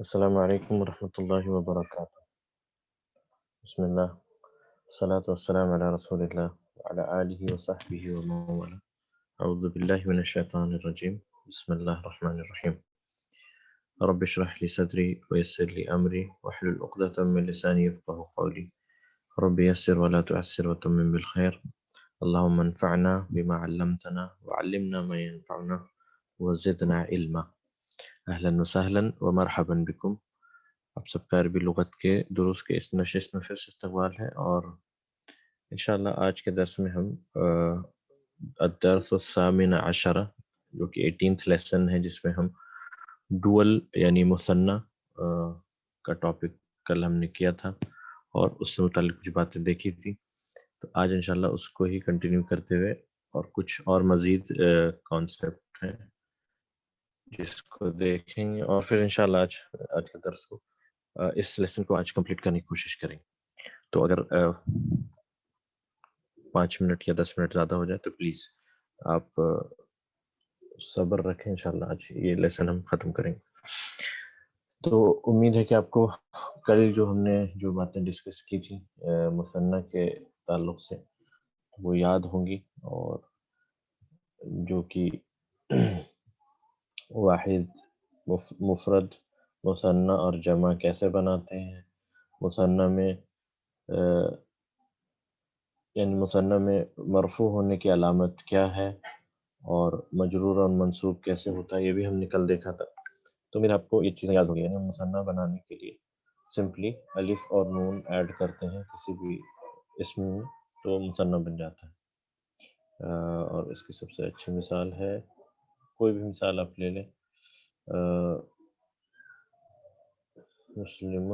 السلام علیکم ورحمۃ اللہ وبرکاتہ. بسم اللہ والصلاة والسلام علی رسول اللہ وعلی آلہ وصحبہ ومن والاه. اعوذ باللہ من الشیطان الرجیم. بسم اللہ الرحمن الرحیم. رب اشرح لي صدری ويسر لي امری واحلل عقدۃ من لسانی یفقهوا قولی. رب یسر ولا تعسر وتمم بالخیر. اللهم انفعنا بما علمتنا وعلمنا ما ينفعنا وزدنا علما. اہلا وسہلا ومرحبا بکم. آپ سب کا عربی لغت کے دروس کے اس نشست میں پھر سے استقبال ہے، اور انشاءاللہ آج کے درس میں ہم الدرس الثامن عشرہ جو کہ 18th لیسن ہے، جس میں ہم ڈول یعنی مثنیٰ کا ٹاپک کل ہم نے کیا تھا اور اس سے متعلق کچھ باتیں دیکھی تھی. تو آج انشاءاللہ اس کو ہی کنٹینیو کرتے ہوئے اور کچھ اور مزید کانسیپٹ ہیں جس کو دیکھیں گے، اور پھر انشاءاللہ آج کے درس کو اس لیسن کو آج کمپلیٹ کرنے کی کوشش کریں. تو اگر 5 منٹ یا 10 منٹ زیادہ ہو جائے تو پلیز آپ صبر رکھیں، انشاءاللہ آج یہ لیسن ہم ختم کریں گے. تو امید ہے کہ آپ کو کل جو ہم نے جو باتیں ڈسکس کی تھی مثنیٰ کے تعلق سے وہ یاد ہوں گی، اور جو کہ واحد، مفرد، مثنیٰ اور جمع کیسے بناتے ہیں، مثنیٰ میں یعنی مثنیٰ میں مرفوع ہونے کی علامت کیا ہے، اور مجرور اور منصوب کیسے ہوتا ہے، یہ بھی ہم نے کل دیکھا تھا. تو میرا آپ کو یہ چیزیں یاد ہو گئی ہے نا. مثنیٰ بنانے کے لیے سمپلی الف اور نون ایڈ کرتے ہیں کسی بھی اسم میں تو مثنیٰ بن جاتا ہے. اور اس کی سب سے اچھی مثال ہے، کوئی بھی مثال آپ لے لیں، مسلم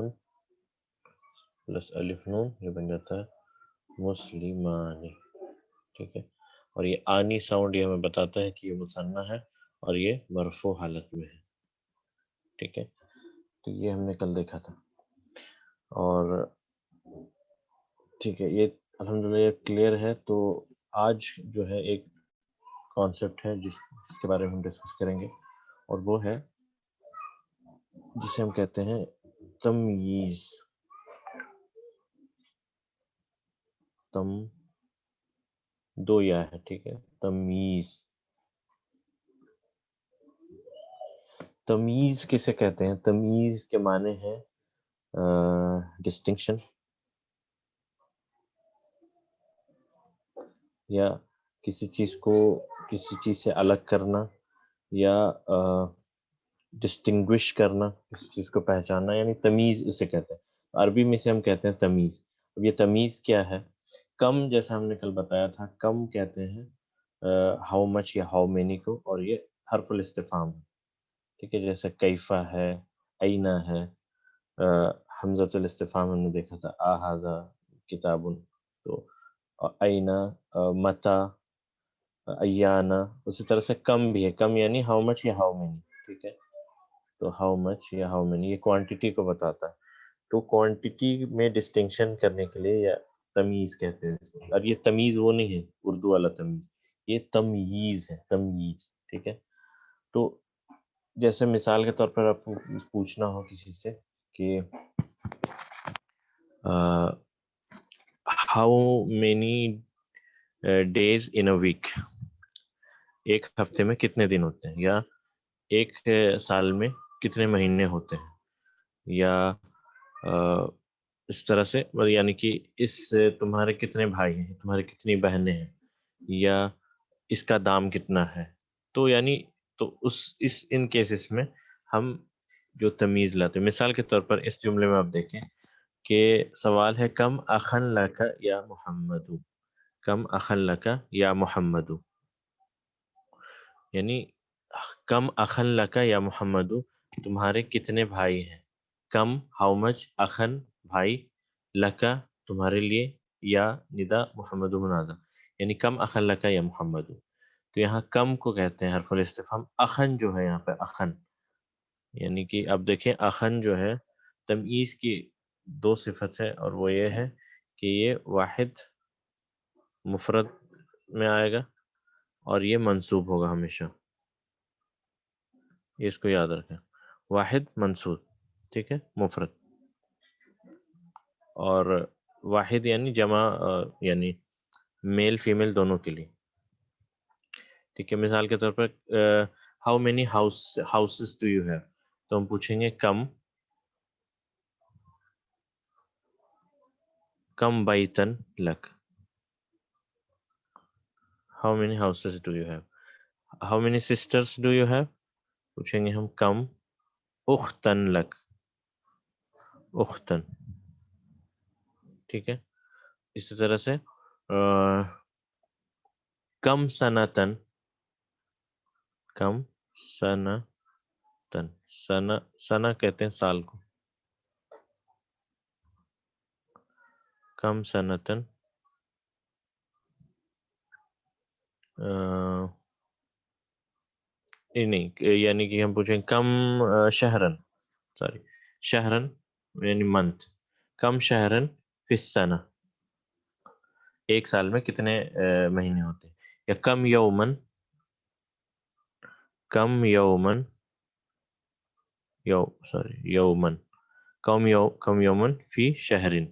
پلس الف نون یہ بن جاتا ہے مسلمانی. ٹھیک ہے، اور یہ آنی ساؤنڈ یہ ہمیں بتاتا ہے کہ یہ مثنیٰ ہے اور یہ مرفوع حالت میں ہے. ٹھیک ہے، تو یہ ہم نے کل دیکھا تھا. اور ٹھیک ہے، یہ الحمدللہ یہ کلیئر ہے. تو آج جو ہے ایک کانسیپٹ ہے جس کے بارے میں ہم ڈسکس کریں گے، اور وہ ہے جسے ہم کہتے ہیں تمییز. دو یا ہے، ٹھیک ہے، تمییز. تمییز کسے کہتے ہیں؟ تمییز کے معنی ہے ڈسٹنکشن، یا کسی چیز کو کسی چیز سے الگ کرنا، یا ڈسٹنگوش کرنا، کسی چیز کو پہچاننا، یعنی تمیز اسے کہتے ہیں. عربی میں سے ہم کہتے ہیں تمیز. اب یہ تمیز کیا ہے؟ کم، جیسا ہم نے کل بتایا تھا، کم کہتے ہیں ہاؤ مچ یا ہاؤ مینی کو، اور یہ حرف الاستفہام ہے. ٹھیک ہے، جیسے کیفہ ہے، اینا ہے، حمزۃ الاستفہام ہم نے دیکھا تھا، اہذا کتاب. تو اینا، متا، ایانا. اسی طرح سے کم بھی ہے، کم یعنی ہاؤ مچ یا ہاؤ مینی. ٹھیک ہے، تو ہاؤ مچ یا ہاؤ مینی یہ کوانٹٹی کو بتاتا ہے. تو کوانٹٹی میں ڈسٹنکشن کرنے کے لیے یا تمیز کہتے ہیں اس کو. اب یہ تمیز وہ نہیں ہے اردو والا تمیز، یہ تمییز ہے، تمییز. ٹھیک ہے، تو جیسے مثال کے طور پر آپ کو پوچھنا ہو کسی سے کہ how many days in a week, ایک ہفتے میں کتنے دن ہوتے ہیں، یا ایک سال میں کتنے مہینے ہوتے ہیں، یا اس طرح سے، یعنی کہ اس تمہارے کتنے بھائی ہیں، تمہارے کتنی بہنیں ہیں، یا اس کا دام کتنا ہے. تو یعنی تو اس ان کیسز میں ہم جو تمیز لاتے ہیں. مثال کے طور پر اس جملے میں آپ دیکھیں کہ سوال ہے کم اخن لک یا محمد، کم اخن لک یا محمد، یعنی کم اخن لک یا محمد، تمہارے کتنے بھائی ہیں. کم ہاؤ مچ، اخن بھائی، لکا تمہارے لیے، یا ندا محمد منادا، یعنی کم اخن لکا یا محمد. تو یہاں کم کو کہتے ہیں حرف الاستفہام. اخن جو ہے یہاں پہ اخن، یعنی کہ اب دیکھیں اخن جو ہے تمییز کی دو صفت ہے، اور وہ یہ ہے کہ یہ واحد مفرد میں آئے گا اور یہ منصوب ہوگا ہمیشہ. یہ اس کو یاد رکھیں، واحد منصوب. ٹھیک ہے، مفرد. اور واحد یعنی جمع، یعنی میل فیمیل دونوں کے لیے. ٹھیک ہے، مثال کے طور پر how many houses do you have, تو ہم پوچھیں گے کم بیتن لک. How many houses do you have. How many sisters do you have, پوچھیں گے ہم کم اختن لک. اختن. ٹھیک ہے، اسی طرح سے کم سنتن. کم سنتن. سنا کہتے ہیں سال کو. کم سنتن نہیں، یعنی کہ ہم پوچھیں کم شہرن. سوری، شہرن یعنی منتھ. کم شہرن فی السنہ، ایک سال میں کتنے مہینے ہوتے ہیں. یا کم یومن. کم یومن یومن. کم یومن فی شہرن،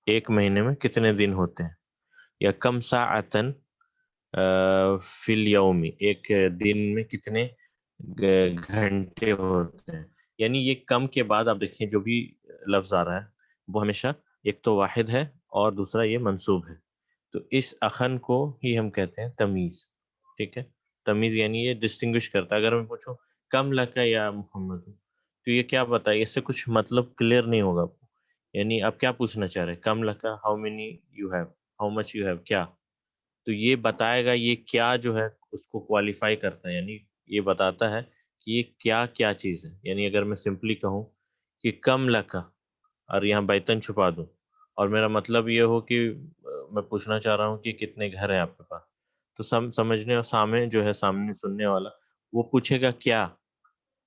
ایک مہینے میں کتنے دن ہوتے ہیں. یا کم ساعتن فی الیوم، ایک دن میں کتنے گھنٹے ہوتے ہیں. یعنی یہ کم کے بعد آپ دیکھیں جو بھی لفظ آ رہا ہے وہ ہمیشہ ایک تو واحد ہے اور دوسرا یہ منصوب ہے. تو اس اخن کو ہی ہم کہتے ہیں تمیز. ٹھیک ہے، تمیز یعنی یہ ڈسٹنگوش کرتا ہے. اگر میں پوچھوں کم لکا یا محمد، تو یہ کیا بتائے، اس سے کچھ مطلب کلیئر نہیں ہوگا. یعنی آپ کیا پوچھنا چاہ رہے ہیں، کم لکا how many you have, how much you have, کیا. تو یہ بتائے گا یہ کیا جو ہے اس کو کوالیفائی کرتا ہے، یعنی یہ بتاتا ہے کہ یہ کیا چیز ہے. یعنی اگر میں سمپلی کہوں کہ کم لکا اور یہاں بیتن چھپا دوں اور میرا مطلب یہ ہو کہ میں پوچھنا چاہ رہا ہوں کہ کتنے گھر ہیں آپ کے پاس، تو سمجھنے اور سامنے جو ہے سامنے سننے والا وہ پوچھے گا کیا.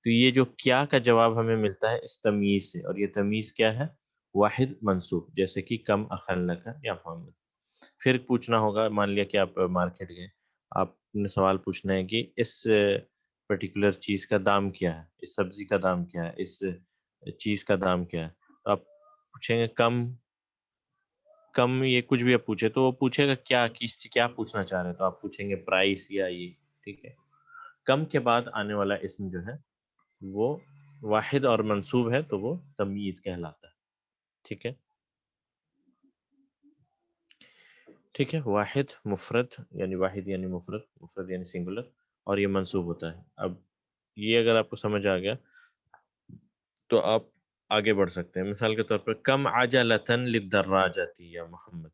تو یہ جو کیا کا جواب ہمیں ملتا ہے اس تمیز سے، اور یہ تمیز کیا ہے، واحد منصوب، جیسے کہ کم اخن لکا یا محمد. پھر پوچھنا ہوگا، مان لیا کہ آپ مارکیٹ گئے، آپ نے سوال پوچھنا ہے کہ اس پرٹیکولر چیز کا دام کیا ہے، اس سبزی کا دام کیا ہے، اس چیز کا دام کیا ہے. تو آپ پوچھیں گے کم یہ کچھ بھی آپ پوچھے تو وہ پوچھے گا کیا پوچھنا چاہ رہے ہیں، تو آپ پوچھیں گے پرائس یا یہ. ٹھیک ہے، کم کے بعد آنے والا اسم جو ہے وہ واحد اور منصوب ہے تو وہ تمیز کہلاتا ہے. ٹھیک ہے. ٹھیک ہے، واحد مفرد یعنی واحد یعنی مفرد، مفرد یعنی سنگولر، اور یہ منصوب ہوتا ہے. اب یہ اگر آپ کو سمجھ آ گیا تو آپ آگے بڑھ سکتے ہیں. مثال کے طور پر کم عجلتن للدراجتی یا محمد،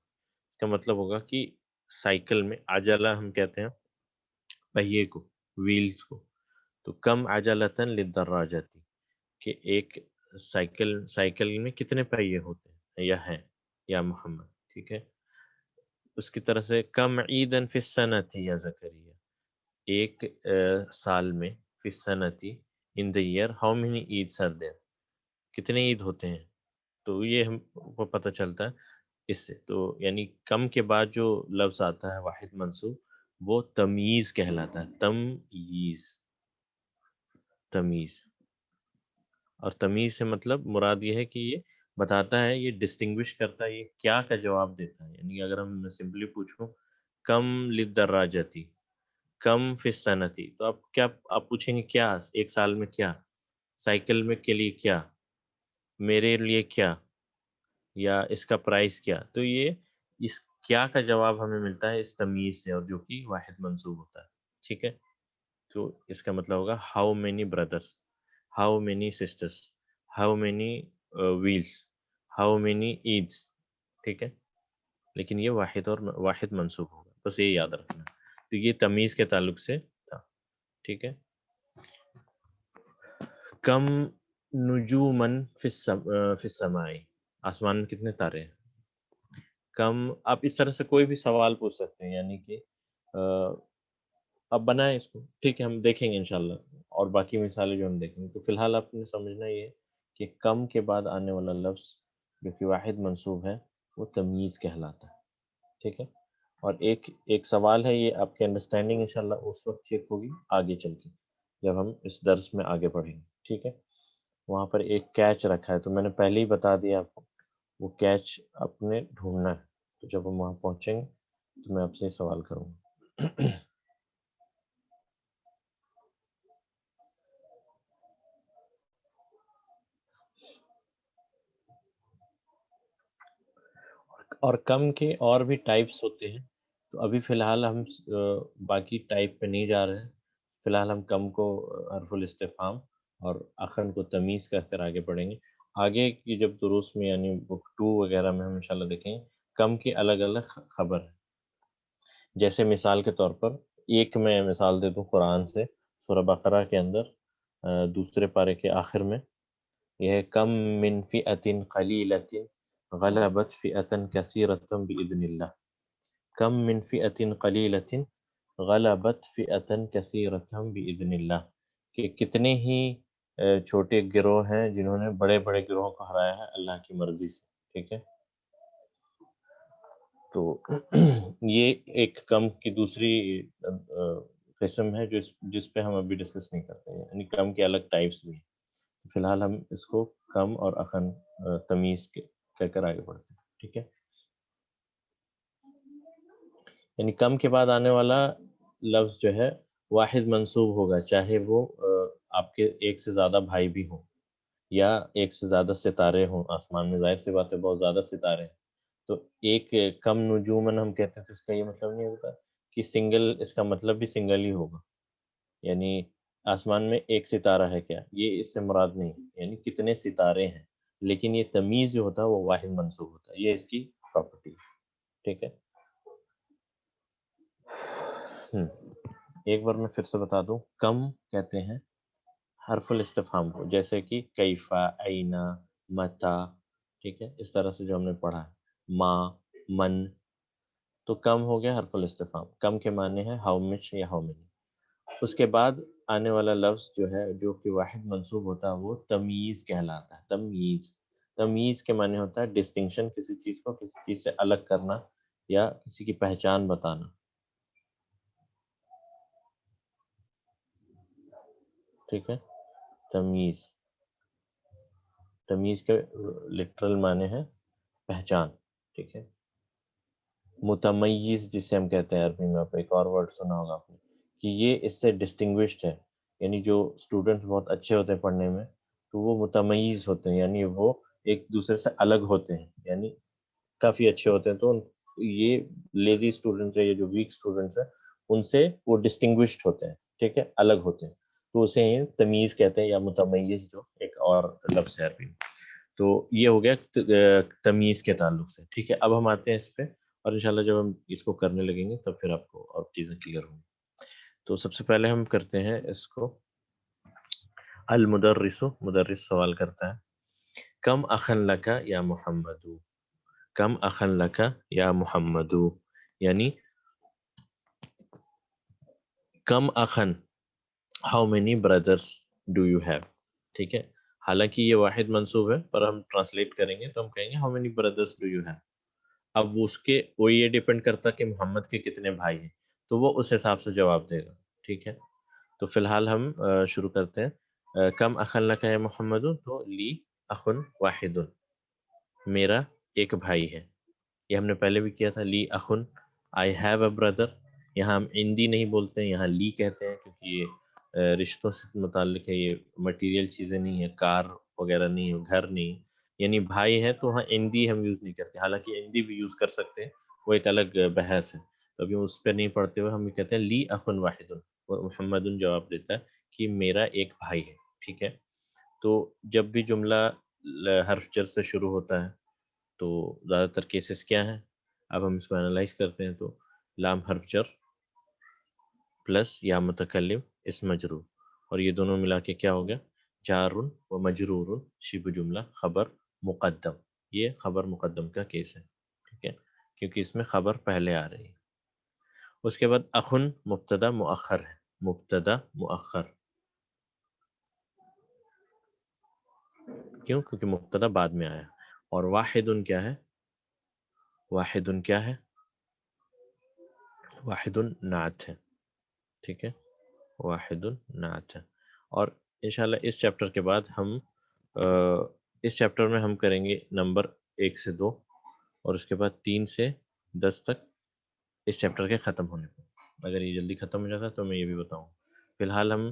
اس کا مطلب ہوگا کہ سائیکل میں عجلہ ہم کہتے ہیں پہیے کو، ویلز کو. تو کم عجلتن للدراجتی، کہ ایک سائیکل میں کتنے پہیے ہوتے ہیں یا ہیں یا محمد. ٹھیک ہے، اس کی طرح سے کم عیدن فی السنتی یا زکریہ، ایک سال میں فی السنتی ان دی ایئر ہاؤ مینی عید سر دیر، کتنے عید ہوتے ہیں. تو یہ ہم کو پتہ چلتا ہے اس سے. تو یعنی کم کے بعد جو لفظ آتا ہے واحد منصوب وہ تمیز کہلاتا ہے. تمیز. اور تمیز سے مطلب مراد یہ ہے کہ یہ بتاتا ہے، یہ ڈسٹنگوش کرتا ہے، یہ کیا کا جواب دیتا ہے. یعنی اگر ہم سمپلی پوچھوں کم للدراجتی، کم فی السنتی، تو آپ پوچھیں گے کیا، ایک سال میں کیا، سائیکل میں کے لیے کیا، میرے لیے کیا، یا اس کا پرائس کیا. تو یہ اس کیا کا جواب ہمیں ملتا ہے اس تمیز سے، اور جو کہ واحد منصوب ہوتا ہے. ٹھیک ہے، تو اس کا مطلب ہوگا how many brothers, how many sisters, how many wheels, how many ads. ٹھیک ہے، لیکن یہ واحد منصوب ہوگا، بس یہ یاد رکھنا. تو یہ تمیز کے تعلق سے تھا. ٹھیک ہے، کم نجومن فی السماء، آسمان میں کتنے تارے ہیں. کم، آپ اس طرح سے کوئی بھی سوال پوچھ سکتے ہیں، یعنی کہ آپ بنائیں اس کو. ٹھیک ہے، ہم دیکھیں گے انشاءاللہ اور باقی مثالیں جو ہم دیکھیں گے. تو فی الحال آپ نے سمجھنا یہ کہ کم کے بعد آنے والا لفظ جو کہ واحد منصوب ہے وہ تمیز کہلاتا ہے. ٹھیک ہے، اور ایک سوال ہے، یہ آپ کے انڈرسٹینڈنگ انشاءاللہ اس وقت چیک ہوگی آگے چل کے جب ہم اس درس میں آگے پڑھیں گے. ٹھیک ہے، وہاں پر ایک کیچ رکھا ہے، تو میں نے پہلے ہی بتا دیا آپ کو، وہ کیچ اپنے ڈھونڈنا ہے. تو جب ہم وہاں پہنچیں گے تو میں آپ سے سوال کروں گا. اور کم کے اور بھی ٹائپس ہوتے ہیں، تو ابھی فی الحال ہم باقی ٹائپ پہ نہیں جا رہے ہیں. فی الحال ہم کم کو حرف الاستفہام اور اخن کو تمیز کر کر آگے پڑھیں گے. آگے کی جب دروس میں یعنی بک 2 وغیرہ میں ہم انشاءاللہ دیکھیں گے کم کی الگ الگ خبر ہے. جیسے مثال کے طور پر ایک میں مثال دے دوں قرآن سے، سورہ بقرہ کے اندر دوسرے پارے کے آخر میں یہ ہے کم من فئۃ قلیلۃ غلبت فئۃ کثیرۃ بإذن اللہ. کم من فئۃ قلیلۃ غلبت فئۃ کثیرۃ بإذن اللہ، کہ کتنے ہی چھوٹے گروہ ہیں جنہوں نے بڑے بڑے گروہوں کو ہرایا ہے اللہ کی مرضی سے. ٹھیک ہے، تو یہ ایک کم کی دوسری قسم ہے جس پہ ہم ابھی ڈسکس نہیں کرتے ہیں، یعنی کم کے الگ ٹائپس بھی ہیں. فی الحال ہم اس کو کم اور اخن تمیز کے کہہ کر آگے بڑھتے ہیں. ٹھیک ہے، یعنی کم کے بعد آنے والا لفظ جو ہے واحد منصوب ہوگا، چاہے وہ آپ کے ایک سے زیادہ بھائی بھی ہوں یا ایک سے زیادہ ستارے ہوں آسمان میں. ظاہر سی بات ہے بہت زیادہ ستارے ہیں، تو ایک کم نجومن ہم کہتے ہیں تو اس کا یہ مطلب نہیں ہوتا کہ سنگل، اس کا مطلب بھی سنگل ہی ہوگا. یعنی آسمان میں ایک ستارہ ہے کیا، یہ اس سے مراد نہیں، یعنی کتنے ستارے ہیں، لیکن یہ تمیز جو ہوتا ہے وہ واحد منصوب ہوتا ہے. یہ اس کی پراپرٹی. ٹھیک ہے، ایک بار میں پھر سے بتا دوں، کم کہتے ہیں حرف الاستفہام کو، جیسے کہ کیفا، اینا، متا. ٹھیک ہے، اس طرح سے جو ہم نے پڑھا ہے، ما، من. تو کم ہو گیا حرف الاستفہام. کم کے معنی ہے ہاؤ مچ یا ہاؤ مینی. اس کے بعد آنے والا لفظ جو ہے جو کہ واحد منصوب ہوتا ہے وہ تمیز کہلاتا ہے. تمیز، تمیز کے معنی ہوتا ہے ڈسٹنکشن، کسی چیز کو کسی چیز سے الگ کرنا یا کسی کی پہچان بتانا. ٹھیک ہے، تمیز، تمیز کے لٹرل معنی ہے پہچان. ٹھیک ہے، متمیز جسے ہم کہتے ہیں عربی میں، آپ ایک اور ورڈ سنا ہوگا آپ نے کہ یہ اس سے ڈسٹنگوشڈ ہے. یعنی جو اسٹوڈنٹ بہت اچھے ہوتے ہیں پڑھنے میں تو وہ متمیز ہوتے ہیں، یعنی وہ ایک دوسرے سے الگ ہوتے ہیں، یعنی کافی اچھے ہوتے ہیں. تو یہ لیزی اسٹوڈنٹس ہے یا جو ویک اسٹوڈنٹس ہیں ان سے وہ ڈسٹنگوشڈ ہوتے ہیں. ٹھیک ہے، الگ ہوتے ہیں، تو اسے ہی تمیز کہتے ہیں یا متمیز، جو ایک اور لفظ ہے عربی میں. تو یہ ہو گیا تمیز کے تعلق سے. ٹھیک ہے، اب ہم آتے ہیں اس پہ، اور انشاءاللہ جب ہم اس کو کرنے لگیں گے تب پھر آپ کو اور چیزیں کلیئر ہوں گی. تو سب سے پہلے ہم کرتے ہیں اس کو. المدرس، مدرس سوال کرتا ہے کم اخن لکا یا محمد، کم اخن لکا یا محمد، یعنی کم اخن، how many brothers do you have. ٹھیک ہے، حالانکہ یہ واحد منصوب ہے پر ہم ٹرانسلیٹ کریں گے تو ہم کہیں گے how many brothers do you have. اب اس کے وہ یہ ڈیپینڈ کرتا کہ محمد کے کتنے بھائی ہیں، تو وہ اس حساب سے جواب دے گا. ٹھیک ہے، تو فی الحال ہم شروع کرتے ہیں. کم اخن لکا یا محمد، تو لی اخن واحد، میرا ایک بھائی ہے. یہ ہم نے پہلے بھی کیا تھا، لی اخن، آئی ہیو اے بردر. یہاں ہم اندی نہیں بولتے ہیں، یہاں لی کہتے ہیں، کیونکہ یہ رشتوں سے متعلق ہے، یہ مٹیریل چیزیں نہیں ہیں، کار وغیرہ نہیں ہے، گھر نہیں. یعنی بھائی ہے تو وہاں اندی ہم یوز نہیں کرتے، حالانکہ اندی بھی یوز کر سکتے ہیں، وہ ایک الگ بحث ہے. تو ابھی اس پہ نہیں پڑھتے ہوئے ہم یہ کہتے ہیں لی اخن واحد، اور محمد جواب دیتا ہے کہ میرا ایک بھائی ہے. ٹھیک ہے، تو جب بھی جملہ حرف جر سے شروع ہوتا ہے تو زیادہ تر کیسز کیا ہیں، اب ہم اس کو انالائز کرتے ہیں. تو لام حرف جر پلس یا متکلم اسم مجرور، اور یہ دونوں ملا کے کیا ہو گیا، جار و مجرور شبہ جملہ خبر مقدم. یہ خبر مقدم کا کیس ہے. ٹھیک ہے، کیونکہ اس میں خبر پہلے آ رہی ہے. اس کے بعد اخن مبتدا مؤخر ہے، مبتدا مؤخر. کیوں؟ کیونکہ مبتدا بعد میں آیا. اور واحد کیا ہے، واحد کیا ہے، واحد نعت ہے. ٹھیک ہے، واحد نعت ہے. اور انشاءاللہ اس چیپٹر کے بعد ہم اس چیپٹر میں ہم کریں گے نمبر 1 سے 2 اور اس کے بعد 3 سے 10 تک اس چیپٹر کے ختم ہونے پہ. اگر یہ جلدی ختم ہو جاتا تو میں یہ بھی بتاؤں. فی الحال ہم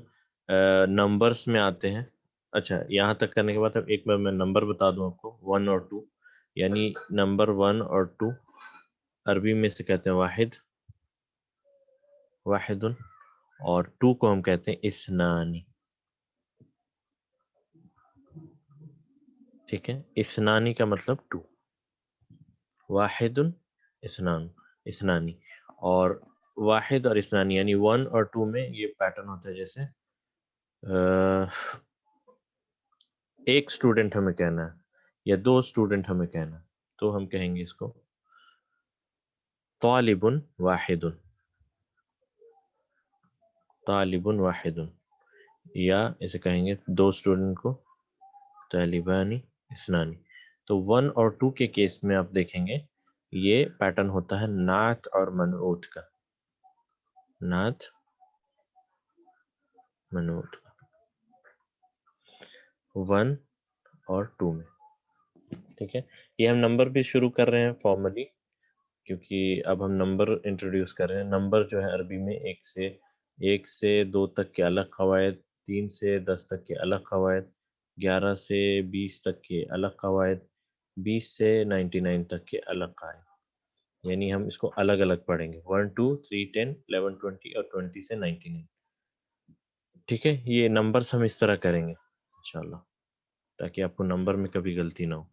نمبرس میں آتے ہیں. اچھا یہاں تک کرنے کے بعد اب ایک بار میں نمبر بتا دوں آپ کو 1 اور 2. یعنی نمبر 1 اور 2 عربی میں سے کہتے ہیں واحد، واحد، اور 2 کو ہم کہتے ہیں اثنانی. ٹھیک ہے، اثنانی کا مطلب 2، واحد اثنان، اثنانی. اور واحد اور اثنانی یعنی 1 اور 2 میں یہ پیٹرن ہوتا ہے جیسے ایک اسٹوڈنٹ ہمیں کہنا ہے یا 2 اسٹوڈنٹ ہمیں کہنا ہے تو ہم کہیں گے اس کو طالب واحد، طالب واحد، یا اسے کہیں گے 2 اسٹوڈنٹ کو طالبانی اثنانی. تو 1 اور 2 کے کیس میں آپ دیکھیں گے یہ پیٹرن ہوتا ہے نعت اور منعوت کا، نعت منعوت 1 اور 2 میں. ٹھیک ہے، یہ ہم نمبر بھی شروع کر رہے ہیں فارملی کیونکہ اب ہم نمبر انٹروڈیوس کر رہے ہیں. نمبر جو ہے عربی میں 1 سے 2 تک کے الگ قواعد، 3 سے 10 تک کے الگ قواعد، 11 سے 20 تک کے الگ قواعد، 20 سے 99 تک کے الگ قواعد. یعنی ہم اس کو الگ الگ پڑھیں گے 1 2 3 10 11 20 اور 20 سے 99. ٹھیک ہے، یہ نمبرز ہم اس طرح کریں گے انشاءاللہ تاکہ آپ کو نمبر میں کبھی غلطی نہ ہو.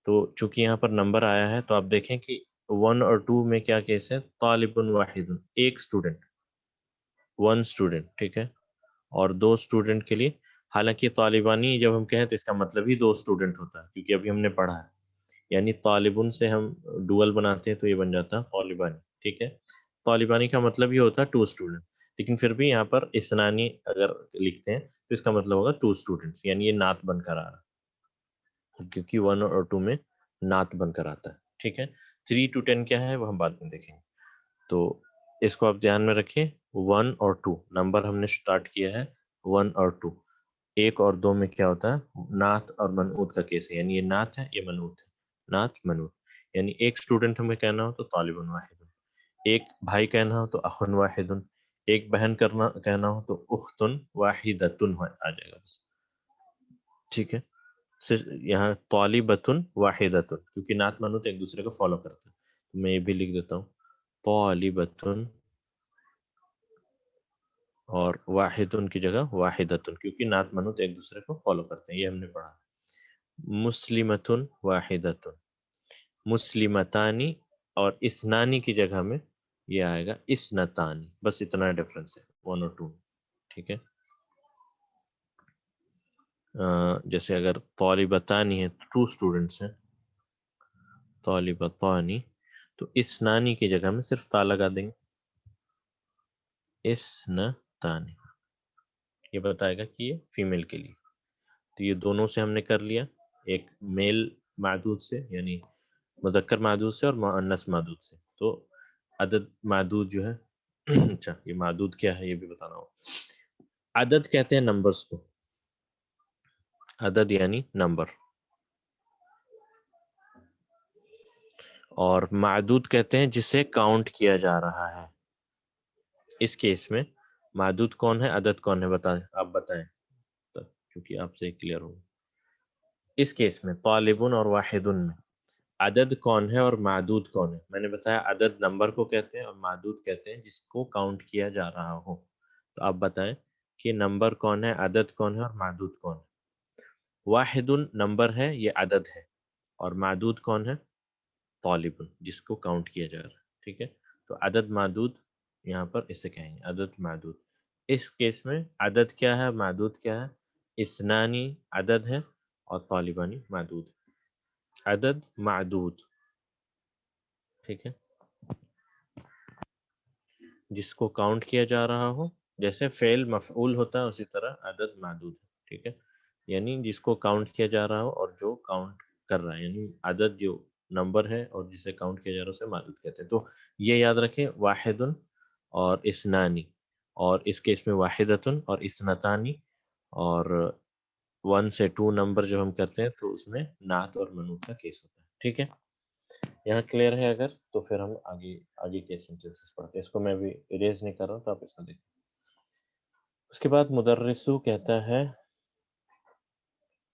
تو چونکہ یہاں پر نمبر آیا ہے تو آپ دیکھیں کہ 1 اور 2 میں کیا کیس ہے، طالب واحد، ایک اسٹوڈنٹ، 1 اسٹوڈنٹ. ٹھیک ہے، اور 2 اسٹوڈنٹ کے لیے، حالانکہ طالبانی جب ہم کہیں تو اس کا مطلب ہی 2 اسٹوڈنٹ ہوتا ہے کیونکہ ابھی ہم نے پڑھا ہے. یعنی طالبن سے ہم ڈوئل بناتے ہیں تو یہ بن جاتا ہے طالبانی. ٹھیک ہے، طالبانی کا مطلب یہ ہوتا ہے 2 اسٹوڈنٹ، لیکن پھر بھی یہاں پر اثنانی اگر لکھتے ہیں تو اس کا مطلب ہوگا 2 اسٹوڈنٹس. یعنی یہ نعت بن کر آ رہا ہے کیونکہ 1 اور 2 میں نعت بن کر آتا ہے. ٹھیک ہے، 3 to 10 کیا ہے وہ ہم بعد میں دیکھیں گے. تو اس کو آپ دھیان میں رکھیں، 1 اور 2 نمبر ہم نے سٹارٹ کیا ہے 1 اور 2. 1 اور 2 میں کیا ہوتا ہے، نعت اور منعوت کا کیس ہے. یعنی یہ نعت ہے، یہ منعوت ہے، نعت منعوت. یعنی ایک اسٹوڈنٹ ہمیں کہنا ہو تو طالب واحد، ایک بھائی کہنا ہو تو اخ واحد، ایک بہن کہنا ہو تو اخت واحدۃ آ جائے گا بس. ٹھیک ہے، یہاں طالبۃ واحدۃ کیونکہ نعت منعوت ایک دوسرے کو فالو کرتے ہیں. میں یہ بھی لکھ دیتا ہوں طالبۃ اور واحد کی جگہ واحدۃ کیونکہ نعت منعوت ایک دوسرے کو فالو کرتے ہیں. یہ ہم نے پڑھا. مسلمۃ واحدۃ، مسلمتانی، اور اثنانی کی جگہ میں یہ آئے گا اثنتانی. بس اتنا ڈفرنس ہے 1 اور 2. ٹھیک ہے، جیسے اگر طالبتانی ہے 2 اسٹوڈنٹس ہیں، طالبتانی، تو اثنانی کی جگہ میں صرف تا لگا دیں گے، اثنتانی. یہ بتائے گا کہ یہ فیمیل کے لیے. تو یہ دونوں سے ہم نے کر لیا، ایک میل معدود سے یعنی مذکر معدود سے اور مؤنث معدود سے. تو عدد معدود جو ہے اچھا یہ معدود کیا ہے یہ بھی بتانا ہو. عدد کہتے ہیں نمبرز کو، عدد یعنی نمبر، اور معدود کہتے ہیں جسے کاؤنٹ کیا جا رہا ہے. اس کیس میں معدود کون ہے، عدد کون ہے، آپ بتائیں کیونکہ آپ سے کلیئر ہو. اس کیس میں طالبن اور واحدن میں عدد کون ہے اور معدود کون ہے. میں نے بتایا عدد نمبر کو کہتے ہیں اور معدود کہتے ہیں جس کو کاؤنٹ کیا جا رہا ہو. تو آپ بتائیں کہ نمبر کون ہے، عدد کون ہے اور معدود کون ہے. واحدن نمبر ہے، یہ عدد ہے، اور معدود کون ہے، طالبن جس کو کاؤنٹ کیا جا رہا ہے. ٹھیک ہے، تو عدد معدود یہاں پر اسے کہیں گے عدد معدود. اس کیس میں عدد کیا ہے، معدود کیا ہے، اثنانی عدد ہے اور طالبانی معدود ہے. عدد معدود، ٹھیک ہے، جس کو کاؤنٹ کیا جا رہا ہو. جیسے فعل مفعول ہوتا ہے اسی طرح عدد معدود ہے. ٹھیک ہے، یعنی جس کو کاؤنٹ کیا جا رہا ہو اور جو کاؤنٹ کر رہا ہے. یعنی عدد جو نمبر ہے اور جسے کاؤنٹ کیا جا رہا ہے اسے معدود کہتے ہیں. تو یہ یاد رکھیں واحد اور اثنانی، اور اس کیس میں واحدۃ اور اثنتانی اور 1 سے 2 نمبر جب ہم کرتے ہیں تو اس میں نعت اور منعوت کا کیس ہوتا ہے. ٹھیک ہے، یہاں کلیئر ہے؟ اگر تو پھر ہم آگے کے سینٹینسز پڑھتے ہیں. اس کو میں بھی اریز نہیں کر رہا ہوں تو آپ اس کو دیکھیں. اس کے بعد مدرسو کہتا ہے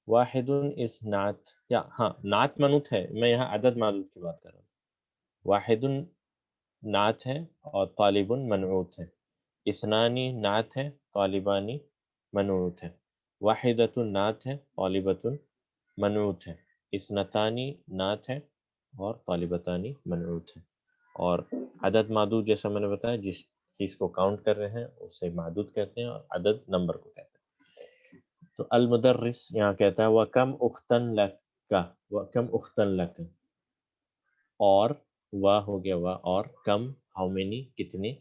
واحد اس نعت، یا ہاں نعت منعوت ہے، میں یہاں عدد معدود کی بات کر رہا ہوں. واحد نعت ہے اور طالب منعوت ہے. اثنانی نعت ہے، طالبانی منعوت ہے. واحدۃ نعت ہے، طالبۃ منعوت ہے. اثنتانی نعت ہے اور طالبتانی منعوت ہے. اور عدد معدود جیسا میں نے بتایا جس چیز کو کاؤنٹ کر رہے ہیں اسے معدود کہتے ہیں، اور عدد نمبر کو کہتے ہیں. تو المدرس یہاں کہتا ہے وَكَمْ أُخْتًا لَكَ، وَكَمْ أُخْتًا لَكَ، اور وا ہو گیا وا، اور کم ہاؤ مینی کتنی،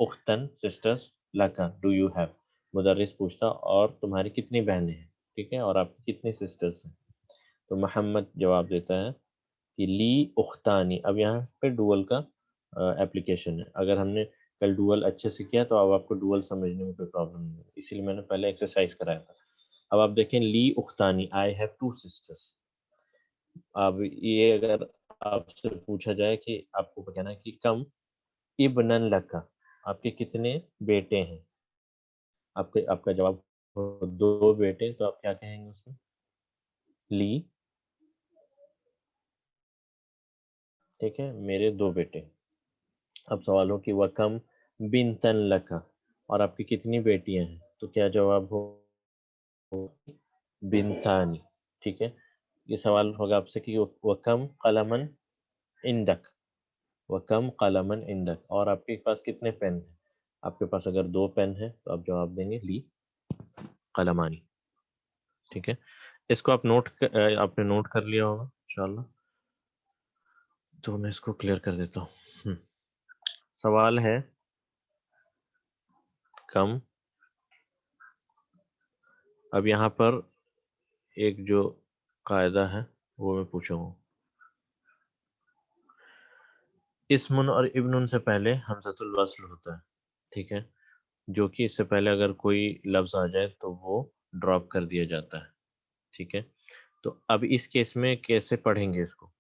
اختن سسٹرز، لکا ڈو یو ہیو. مدرس پوچھتا اور تمہاری کتنی بہنیں ہیں، ٹھیک ہے، اور آپ کی کتنی سسٹرز ہیں. تو محمد جواب دیتا ہے کہ لی اختانی. اب یہاں پہ ڈوول کا اپلیکیشن ہے. اگر ہم نے کل ڈوول اچھے سے کیا تو اب آپ کو ڈوول سمجھنے میں کوئی پرابلم نہیں ہے، اسی لیے میں نے پہلے ایکسرسائز کرایا تھا. اب آپ دیکھیں لی اختانی، آئی ہیو 2 سسٹرز. اب یہ اگر آپ سے پوچھا جائے کہ آپ کو کہنا ہے کہ کم ابنن لکا، آپ کے کتنے بیٹے ہیں، آپ کا جواب 2 بیٹے، تو آپ کیا کہیں گے اس میں؟ لی، ٹھیک ہے، میرے 2 بیٹے. اب سوال ہو کہ وکم بنتن لکا، اور آپ کی کتنی بیٹیاں ہیں، تو کیا جواب ہو؟ بنتانی. ٹھیک ہے، یہ سوال ہوگا آپ سے کہ وکم قلمن عندک، وکم قلمن عندک، اور آپ کے پاس کتنے پین ہیں. آپ کے پاس اگر 2 پین ہیں تو آپ جواب دیں گے لی قلمانی. ٹھیک ہے، اس کو آپ آپ نے نوٹ کر لیا ہوگا انشاءاللہ. تو میں اس کو کلیئر کر دیتا ہوں. سوال ہے کم. اب یہاں پر ایک جو قاعدہ ہے وہ میں پوچھا ہوں، اسمن اور ابن سے پہلے حمزۃ الوصل ہوتا ہے. ٹھیک ہے، جو کہ اس سے پہلے اگر کوئی لفظ آ جائے تو وہ ڈراپ کر دیا جاتا ہے. ٹھیک ہے، تو اب اس کیس میں کیسے پڑھیں گے اس کو؟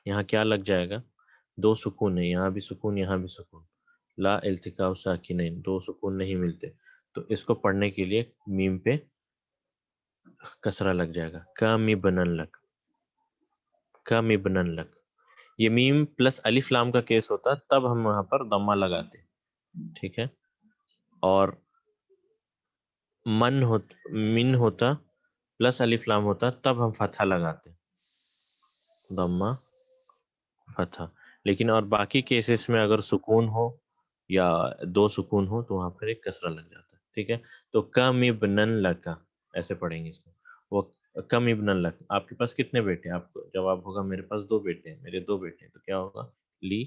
یہاں کیا لگ جائے گا؟ 2 سکون ہیں، یہاں بھی سکون، یہاں بھی سکون. لا التقاء ساکنین، 2 سکون نہیں ملتے. تو اس کو پڑھنے کے لیے میم پہ کسرہ لگ جائے گا. کام بنن لک، کام بنن لک. یہ میم پلس الف لام کا کیس ہوتا تب ہم وہاں پر ضمہ لگاتے. ٹھیک ہے، اور من ہوتا پلس الف لام ہوتا تب ہم فتحہ لگاتے، ضمہ فتحہ. لیکن اور باقی کیسز میں اگر سکون ہو یا 2 سکون ہو تو وہاں پر ایک کسرہ لگ جاتا ہے. ٹھیک ہے، تو کم ابنن لکا ایسے پڑھیں گے اس کو. وہ کم ابنن لک، آپ کے پاس کتنے بیٹے ہیں؟ آپ کو جواب ہوگا میرے پاس 2 بیٹے ہیں، میرے 2 بیٹے ہیں. تو کیا ہوگا؟ لی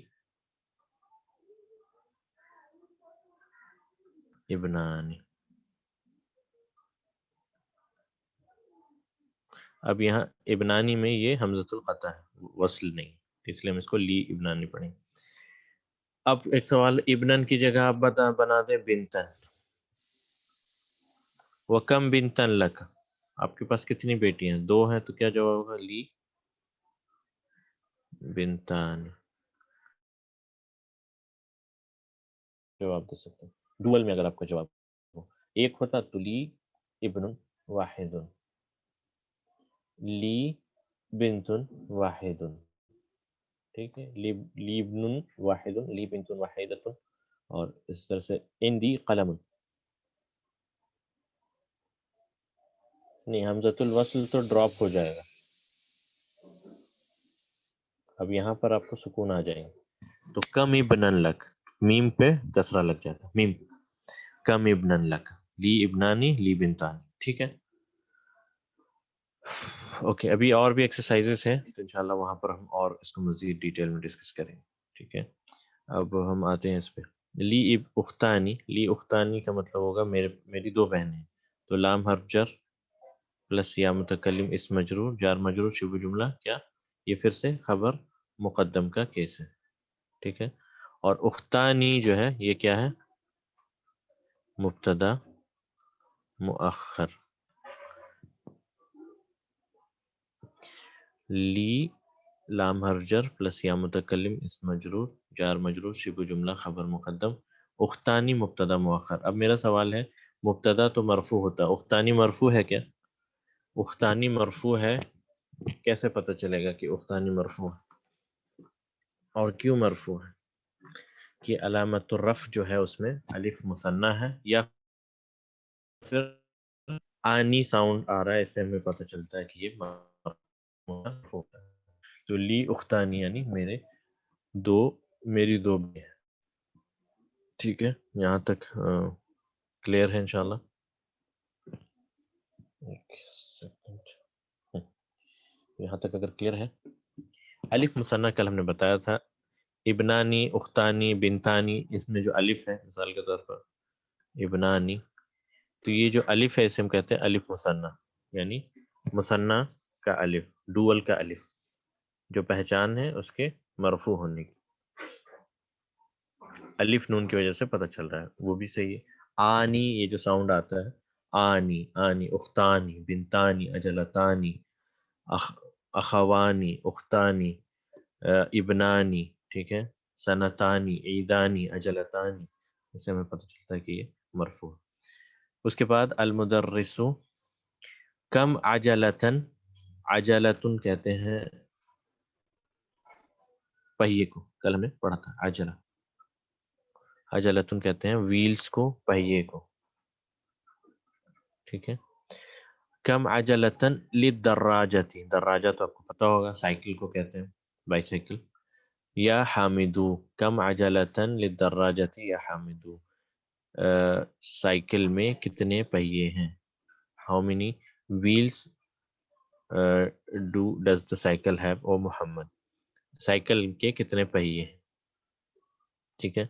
ابنانی. اب یہاں ابنانی میں یہ حمزۃ القطع ہے، وصل نہیں، اس لیے ہم اس کو لی ابنانی پڑھیں. اب ایک سوال، ابنن کی جگہ آپ بنا دیں بنتن. وکم بنتن لک، آپ کے پاس کتنی بیٹی ہیں؟ 2 ہیں، تو کیا جواب ہوگا؟ لی بنتان. جواب دے سکتے ہیں ڈوئل میں. اگر آپ کا جواب ہو ایک ہوتا تو لی ابن واحد، لی بنت واحد. ٹھیک ہے، لی ابن واحد، لی بنت واحدۃ، اور اس طرح سے عندی قلم. نہیں، حمزۃ الوصل تو ڈراپ ہو جائے گا. اب یہاں پر آپ کو سکون آ جائیں گے. تو کم ابنن لک، میم پہ کسرہ لگ جاتا ہے، میم. کم ابنن لک، لی ابنانی، لی بنتانی. ٹھیک ہے، اوکے. ابھی اور بھی ایکسرسائزز ہیں تو انشاءاللہ وہاں پر ہم اور اس کو مزید ڈیٹیل میں ڈسکس کریں گے. ٹھیک ہے، اب ہم آتے ہیں اس پہ. لی اختانی، لی اختانی کا مطلب ہوگا میری 2 بہنیں. تو لام حرف جر پلس یا متکلم اس مجرور، جار مجرور شبہ جملہ، کیا یہ پھر سے خبر مقدم کا کیس ہے. ٹھیک ہے، اور اختانی جو ہے یہ کیا ہے؟ مبتدا مؤخر. لی لام حرجر پلس یا متکلم اسم مجرور جار مجرور شبہ جملہ خبر مقدم اختانی مبتدا مؤخر. اب میرا سوال ہے مبتدا تو مرفوع ہوتا ہے، اختانی مرفوع ہے کیا؟ اختانی مرفوع ہے، کیسے پتہ چلے گا کہ اختانی مرفوع ہے اور کیوں مرفوع ہے؟ کہ علامت الرفع جو ہے اس میں الف مثنیٰ ہے یا پھر آنی ساؤنڈ آ رہا ہے، اس سے ہمیں پتہ چلتا ہے کہ یہ مرفوع ہے. تو لی اختانی یعنی میری دو بھی ہیں. ٹھیک ہے، یہاں تک کلیئر ہے انشاءاللہ. ایک سیکنڈ، یہاں تک اگر کلیئر ہے. الف مثنیٰ کل ہم نے بتایا تھا ابنانی اختانی بنتانی، اس میں جو الف ہے مثال کے طور پر ابنانی، تو یہ جو الف ہے اسے ہم کہتے ہیں الف مثنیٰ، یعنی مثنیٰ کا الف، ڈوول کا الف، جو پہچان ہے اس کے مرفوع ہونے کی. الف نون کی وجہ سے پتہ چل رہا ہے، وہ بھی صحیح ہے. آنی یہ جو ساؤنڈ آتا ہے آنی آنی اختانی بنتانی اجلتانی اخوانی اختانی ابنانی، ٹھیک ہے، سنتانی عیدانی اجلتانی، اس سے ہمیں پتہ چلتا ہے کہ یہ مرفوع. اس کے بعد المدرس کم عجلتن، عجلتن کہتے ہیں پہیے کو، کل ہم نے پڑھا تھا عجلہ، عجلتن کہتے ہیں ویلز کو، پہیے کو. ٹھیک ہے. کم عجلتن للدراجتی، دراجہ تو آپ کو پتہ ہوگا سائیکل کو کہتے ہیں، بائی سائیکل. یا حامدو کم عجلتن للدراجتی یا حامدو، سائیکل میں کتنے پہیے ہیں، how many wheels does the cycle have او محمد، سائیکل کے کتنے پہیے ہیں. ٹھیک ہے،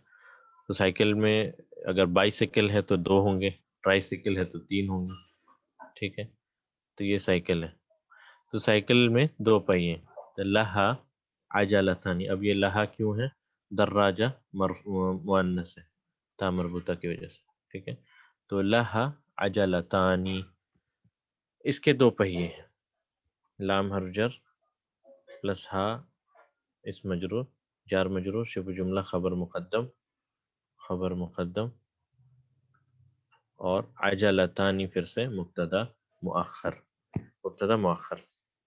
تو سائیکل میں اگر بائی سائیکل ہے تو 2 ہوں گے، ٹرائی سائیکل ہے تو 3 ہوں گے. ٹھیک ہے، تو یہ سائیکل ہے، تو سائیکل میں 2 پہیے. لہا عجلتانی، اب یہ لہا کیوں ہے؟ دراجہ مؤنث ہے تا مربوطہ کی وجہ سے. ٹھیک ہے، تو لہا عجلتانی، اس کے 2 پہیے ہیں، لام حرجر پلس ہا اسم مجرور جار مجرور شبہ جملہ خبر مقدم اور عجلتانی پھر سے مبتدا مؤخر.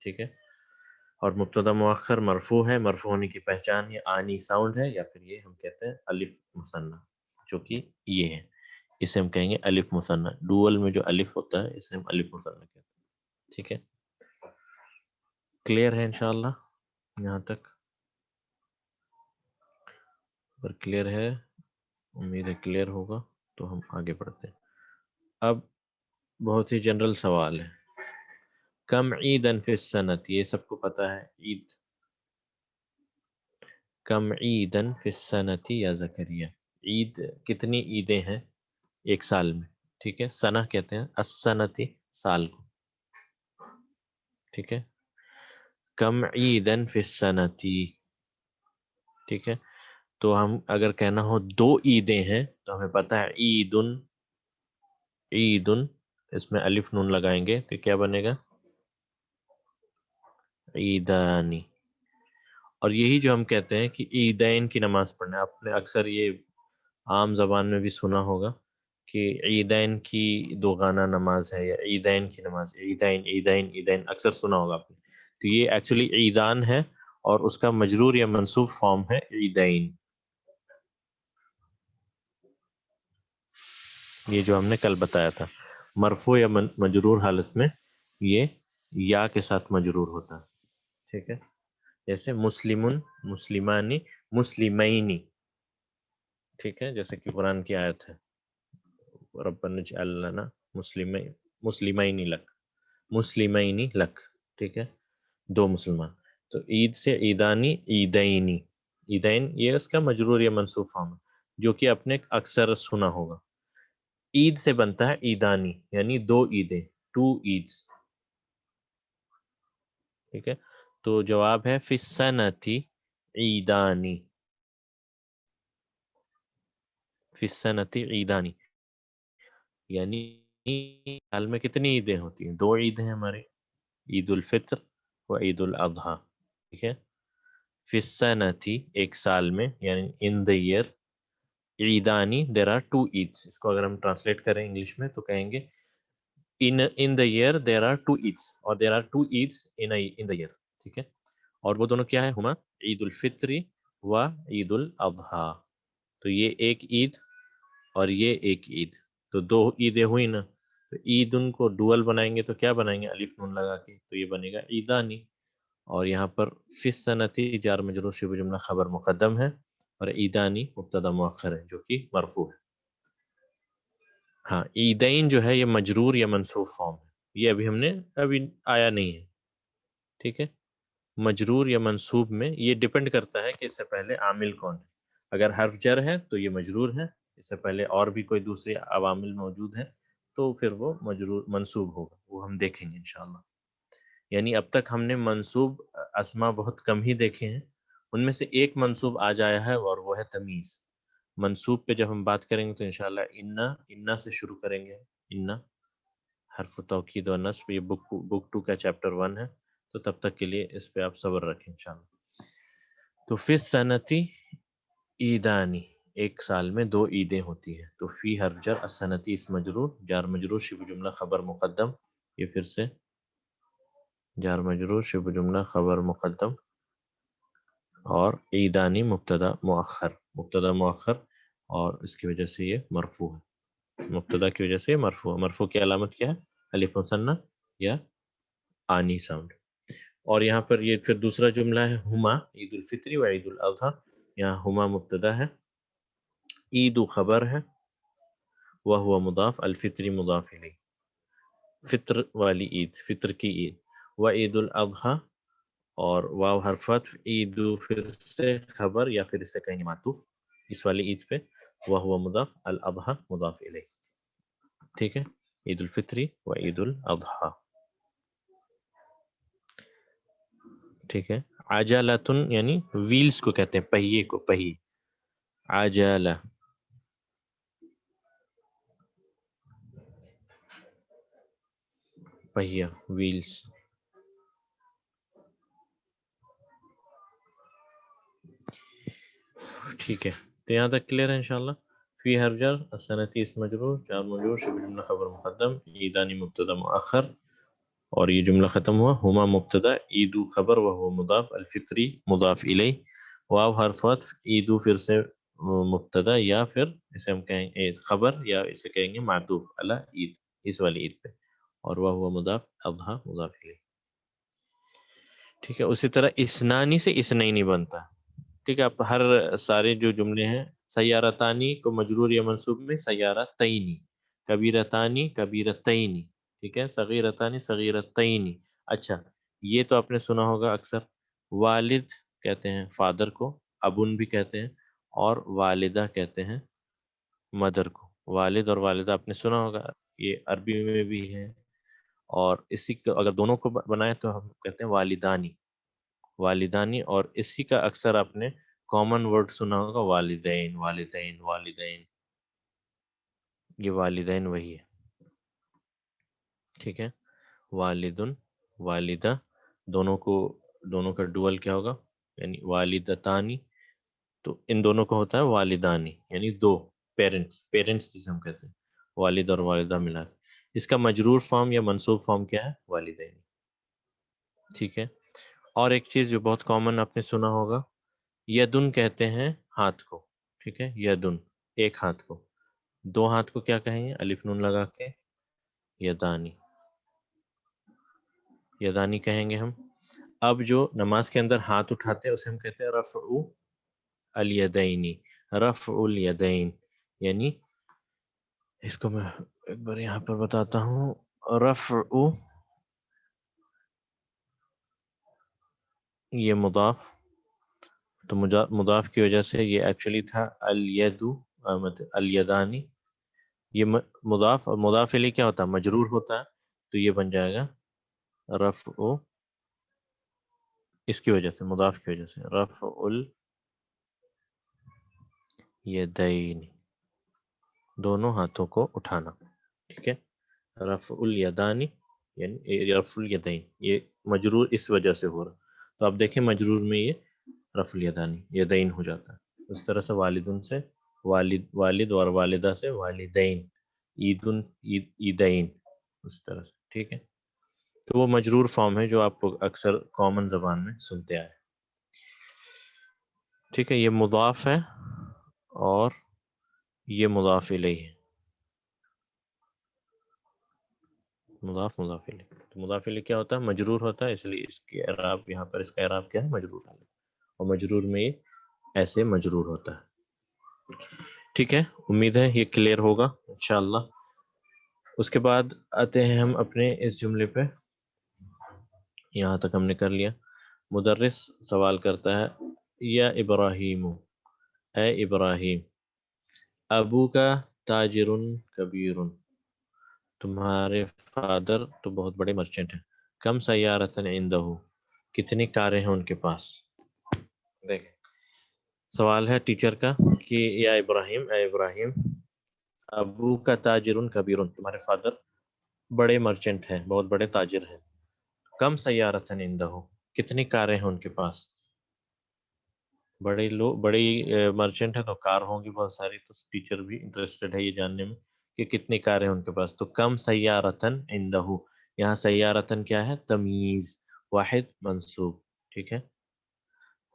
ٹھیک ہے، اور مبتدا مؤخر مرفوع ہے، مرفوع ہونے کی پہچان یہ آنی ساؤنڈ ہے یا پھر یہ ہم کہتے ہیں الف مثنیٰ، جو کہ یہ ہے، اسے ہم کہیں گے الف مثنیٰ. ڈوول میں جو الف ہوتا ہے اسے ہم الف مثنیٰ کہتے ہیں. ٹھیک ہے، کلیئر ہے انشاءاللہ یہاں تک؟ اگر کلیئر ہے، امید ہے کلیئر ہوگا، تو ہم آگے بڑھتے ہیں. اب بہت ہی جنرل سوال ہے، کم عیدن فی السنۃ، یہ سب کو پتہ ہے عید، کم عیدن فی السنۃ یا زکریہ، عید کتنی عیدیں ہیں ایک سال میں. ٹھیک ہے، سنہ کہتے ہیں السنۃ سال کو. ٹھیک ہے، کم عیدن فی السنۃ. ٹھیک ہے، تو ہم اگر کہنا ہو 2 عیدیں ہیں تو ہمیں پتہ ہے عیدن اس میں الف نون لگائیں گے تو کیا بنے گا؟ عیدانی. اور یہی جو ہم کہتے ہیں کہ عیدین کی نماز پڑھنا، آپ نے اکثر یہ عام زبان میں بھی سنا ہوگا کہ عیدین کی 2 گانا نماز ہے یا عیدین کی نماز، عیدین اکثر سنا ہوگا آپ نے. تو یہ ایکچولی عیدان ہے اور اس کا مجرور یا منصوب فارم ہے عیدین. یہ جو ہم نے کل بتایا تھا، مرفوع یا مجرور حالت میں یہ یا کے ساتھ مجرور ہوتا ہے. ٹھیک ہے، جیسے مسلمن مسلمانی مسلمینی. ٹھیک ہے، جیسے کہ قرآن کی آیت ہے ربنا اجعل لنا مسلمینی لک. ٹھیک ہے، 2 مسلمان. تو عید سے عیدانی عیدینی، عیدین یہ اس کا مجرور یا منصوب فارم ہے جو کہ آپ نے اکثر سنا ہوگا. عید سے بنتا ہے عیدانی یعنی 2 عیدیں، 2 ایدز. ٹھیک ہے، تو جواب ہے فی السنۃ عیدانی، فی السنۃ عیدانی، یعنی سال میں کتنی عیدیں ہوتی ہیں؟ 2 عید ہیں ہمارے، عید الفطر وعید الاضحیٰ. ٹھیک ہے. فی السنتی ایک سال میں یعنی ان دا ایئر. عیدانی دیر آر ٹو عیدس. اس کو اگر ہم ٹرانسلیٹ کریں انگلش میں تو کہیں گے in the year there are two Eids اور there are two Eids in the year. ٹھیک ہے. اور وہ دونوں کیا ہے؟ ہما عید الفطری و عید الاضحیٰ. تو یہ ایک عید اور یہ ایک عید، تو دو عیدیں ہوئی نا. تو عید ان کو ڈوئل بنائیں گے تو کیا بنائیں گے؟ الف نون لگا کے، تو یہ بنے گا عیدانی. اور یہاں پر فی السنتی جار مجرور شبہ جملہ خبر مقدم ہے، اور عیدانی مبتدا مؤخر ہے جو کہ مرفوع ہے. ہاں عیدین جو ہے یہ مجرور یا منصوب فارم ہے، یہ ابھی ہم نے آیا نہیں ہے. ٹھیک ہے. مجرور یا منصوب میں یہ ڈیپینڈ کرتا ہے کہ اس سے پہلے عامل کون ہے. اگر حرف جر ہے تو یہ مجرور ہے، اس سے پہلے اور بھی کوئی دوسرے عوامل موجود ہیں تو پھر وہ مجرور منصوب ہوگا، وہ ہم دیکھیں گے انشاءاللہ. یعنی اب تک ہم نے منصوب اسما بہت کم ہی دیکھے ہیں، ان میں سے ایک منصوب آ جایا ہے اور وہ ہے تمیز. منصوب پہ جب ہم بات کریں گے تو انشاءاللہ انا سے شروع کریں گے. انا حرف توکید و نصب، یہ بک 2 کا چیپٹر 1 ہے، تو تب تک کے لیے اس پہ آپ صبر رکھیں انشاءاللہ. تو فی السنتی عیدانی، ایک سال میں دو عیدیں ہوتی ہیں. تو فی حرف جر، السنتی اسم مجرور، جار مجرور شبہ جملہ خبر مقدم. یہ پھر سے جار مجرور شبہ جملہ خبر مقدم، اور عیدانی مبتدا مؤخر، اور اس کی وجہ سے یہ مرفوع ہے. مبتدا کی وجہ سے یہ مرفوع ہے. مرفوع کی علامت کیا ہے؟ الف مثنہ یا آنی ساؤنڈ. اور یہاں پر یہ پھر دوسرا جملہ ہے ہما عید الفطری و عید الاضحیٰ. یہاں ہما مبتدا ہے، عید خبر ہے، وہو مضاف، الفطری مضاف الیہ، فطر والی عید، فطر کی عید. و عید الاضحیٰ اور واو حرفت، عید پھر سے خبر یا پھر اسے کہیں گے معطوف اس والی عید پہ، وہو مضاف، الاضحیٰ مضاف الیہ. ٹھیک ہے. عید الفطری و عید الاضحیٰ. ٹھیک ہے. عجلتن یعنی ویلز کو کہتے ہیں، پہیے کو، پہیے. عجلہ، پہیہ، ویلز. ٹھیک ہے. تو یہاں تک کلیئر ہے انشاءاللہ. فی حرف جر، السنتی اسم مجرور، جار مجرور شبہ جملہ خبر مقدم، عیدانی مبتدا مؤخر، اور یہ جملہ ختم ہوا. ہما مبتدا، عیدو خبر، وہو مضاف، الفطری مضاف الیہ، واو حرف عطف، عیدو پھر سے مبتدا یا پھر اسے ہم کہیں گے خبر یا اسے کہیں گے معطوف علی عید، اس والی عید پہ، اور وہو مضاف، اضحیٰ مضاف الیہ. ٹھیک ہے. اسی طرح اسنانی سے اسنینی بنتا ہے. ٹھیک ہے. آپ ہر سارے جو جملے ہیں، سیارتانی کو مجرور یا منصوب میں سیارتینی، کبیرتانی کبیرتینی. ٹھیک ہے. صغیرتانی صغیرتینی. اچھا یہ تو آپ نے سنا ہوگا اکثر. والد کہتے ہیں فادر کو، ابن بھی کہتے ہیں، اور والدہ کہتے ہیں مدر کو. والد اور والدہ آپ نے سنا ہوگا، یہ عربی میں بھی ہے. اور اسی کو اگر دونوں کو بنائے تو ہم کہتے ہیں والدانی، والدانی. اور اسی کا اکثر آپ نے کامن ورڈ سنا ہوگا، والدین والدین والدین. یہ والدین وہی ہے. ٹھیک ہے. والدن، والدہ، دونوں کا ڈوئل کیا ہوگا؟ یعنی والدتانی. تو ان دونوں کا ہوتا ہے والدانی، یعنی دو پیرنٹس جسے ہم کہتے ہیں، والد اور والدہ ملا کے. اس کا مجرور فارم یا منصوب فارم کیا ہے؟ والدین. ٹھیک ہے. اور ایک چیز جو بہت کامن آپ نے سنا ہوگا، یدن کہتے ہیں ہاتھ کو. ٹھیک ہے. یدن ایک ہاتھ کو. دو ہاتھ کو کیا کہیں گے؟ الف نون لگا کے یدانی، یدانی کہیں گے ہم. اب جو نماز کے اندر ہاتھ اٹھاتے ہیں اسے ہم کہتے ہیں رفع الیدینی، رفع الیدین. یعنی اس کو میں ایک بار یہاں پر بتاتا ہوں. رفع، یہ مضاف، تو مضاف کی وجہ سے یہ ایکچولی تھا الیدو، الیدانی. یہ مضاف، اور مضاف الیہ کیا ہوتا ہے؟ مجرور ہوتا ہے. تو یہ بن جائے گا رفع، اس کی وجہ سے، مضاف کی وجہ سے، رفع الیدین، دونوں ہاتھوں کو اٹھانا. ٹھیک ہے. رفع الیدانی یعنی رفع الیدین، یہ مجرور اس وجہ سے ہو رہا، تو آپ دیکھیں مجرور میں یہ رفع الیدانی یدین ہو جاتا ہے. اس طرح سے والدن سے والد اور والدہ سے والدین، عیدین، اس طرح سے. ٹھیک ہے، تو وہ مجرور فارم ہے جو آپ اکثر کامن زبان میں سنتے آئے. ٹھیک ہے، یہ مضاف ہے اور یہ مضاف الیہ ہے. مضاف الیہ، تو مضاف الیہ کیا ہوتا ہے؟ مجرور ہوتا ہے، اس لیے اس کی اعراب یہاں پر، اس کا اعراب کیا ہے؟ مجرور ہے، اور مجرور میں یہ ایسے مجرور ہوتا ہے. ٹھیک ہے، امید ہے یہ کلیئر ہوگا انشاءاللہ. اس کے بعد آتے ہیں ہم اپنے اس جملے پہ. یہاں تک ہم نے کر لیا. مدرس سوال کرتا ہے، یا ابراہیم، اے ابراہیم، ابو کا تاجر کبیر، تمہارے فادر تو بہت بڑے مرچنٹ ہیں. کم سیارتن عندہ، کتنی کاریں ہیں ان کے پاس. دیکھ، سوال ہے ٹیچر کا کہ یا ابراہیم، اے ابراہیم، ابو کا تاجر کبیر، تمہارے فادر بڑے مرچنٹ ہیں، بہت بڑے تاجر ہیں. کم سیارتن عندہ، کتنی کاریں ہیں ان کے پاس. بڑی مرچنٹ ہے تو کار ہوں گی بہت ساری، تو ٹیچر بھی انٹرسٹڈ ہے یہ جاننے میں کہ کتنی کاریں ہیں ان کے پاس. تو کم سیارتن عندہ، یہاں سیارتن کیا ہے؟ تمییز، واحد منصوب. ٹھیک ہے،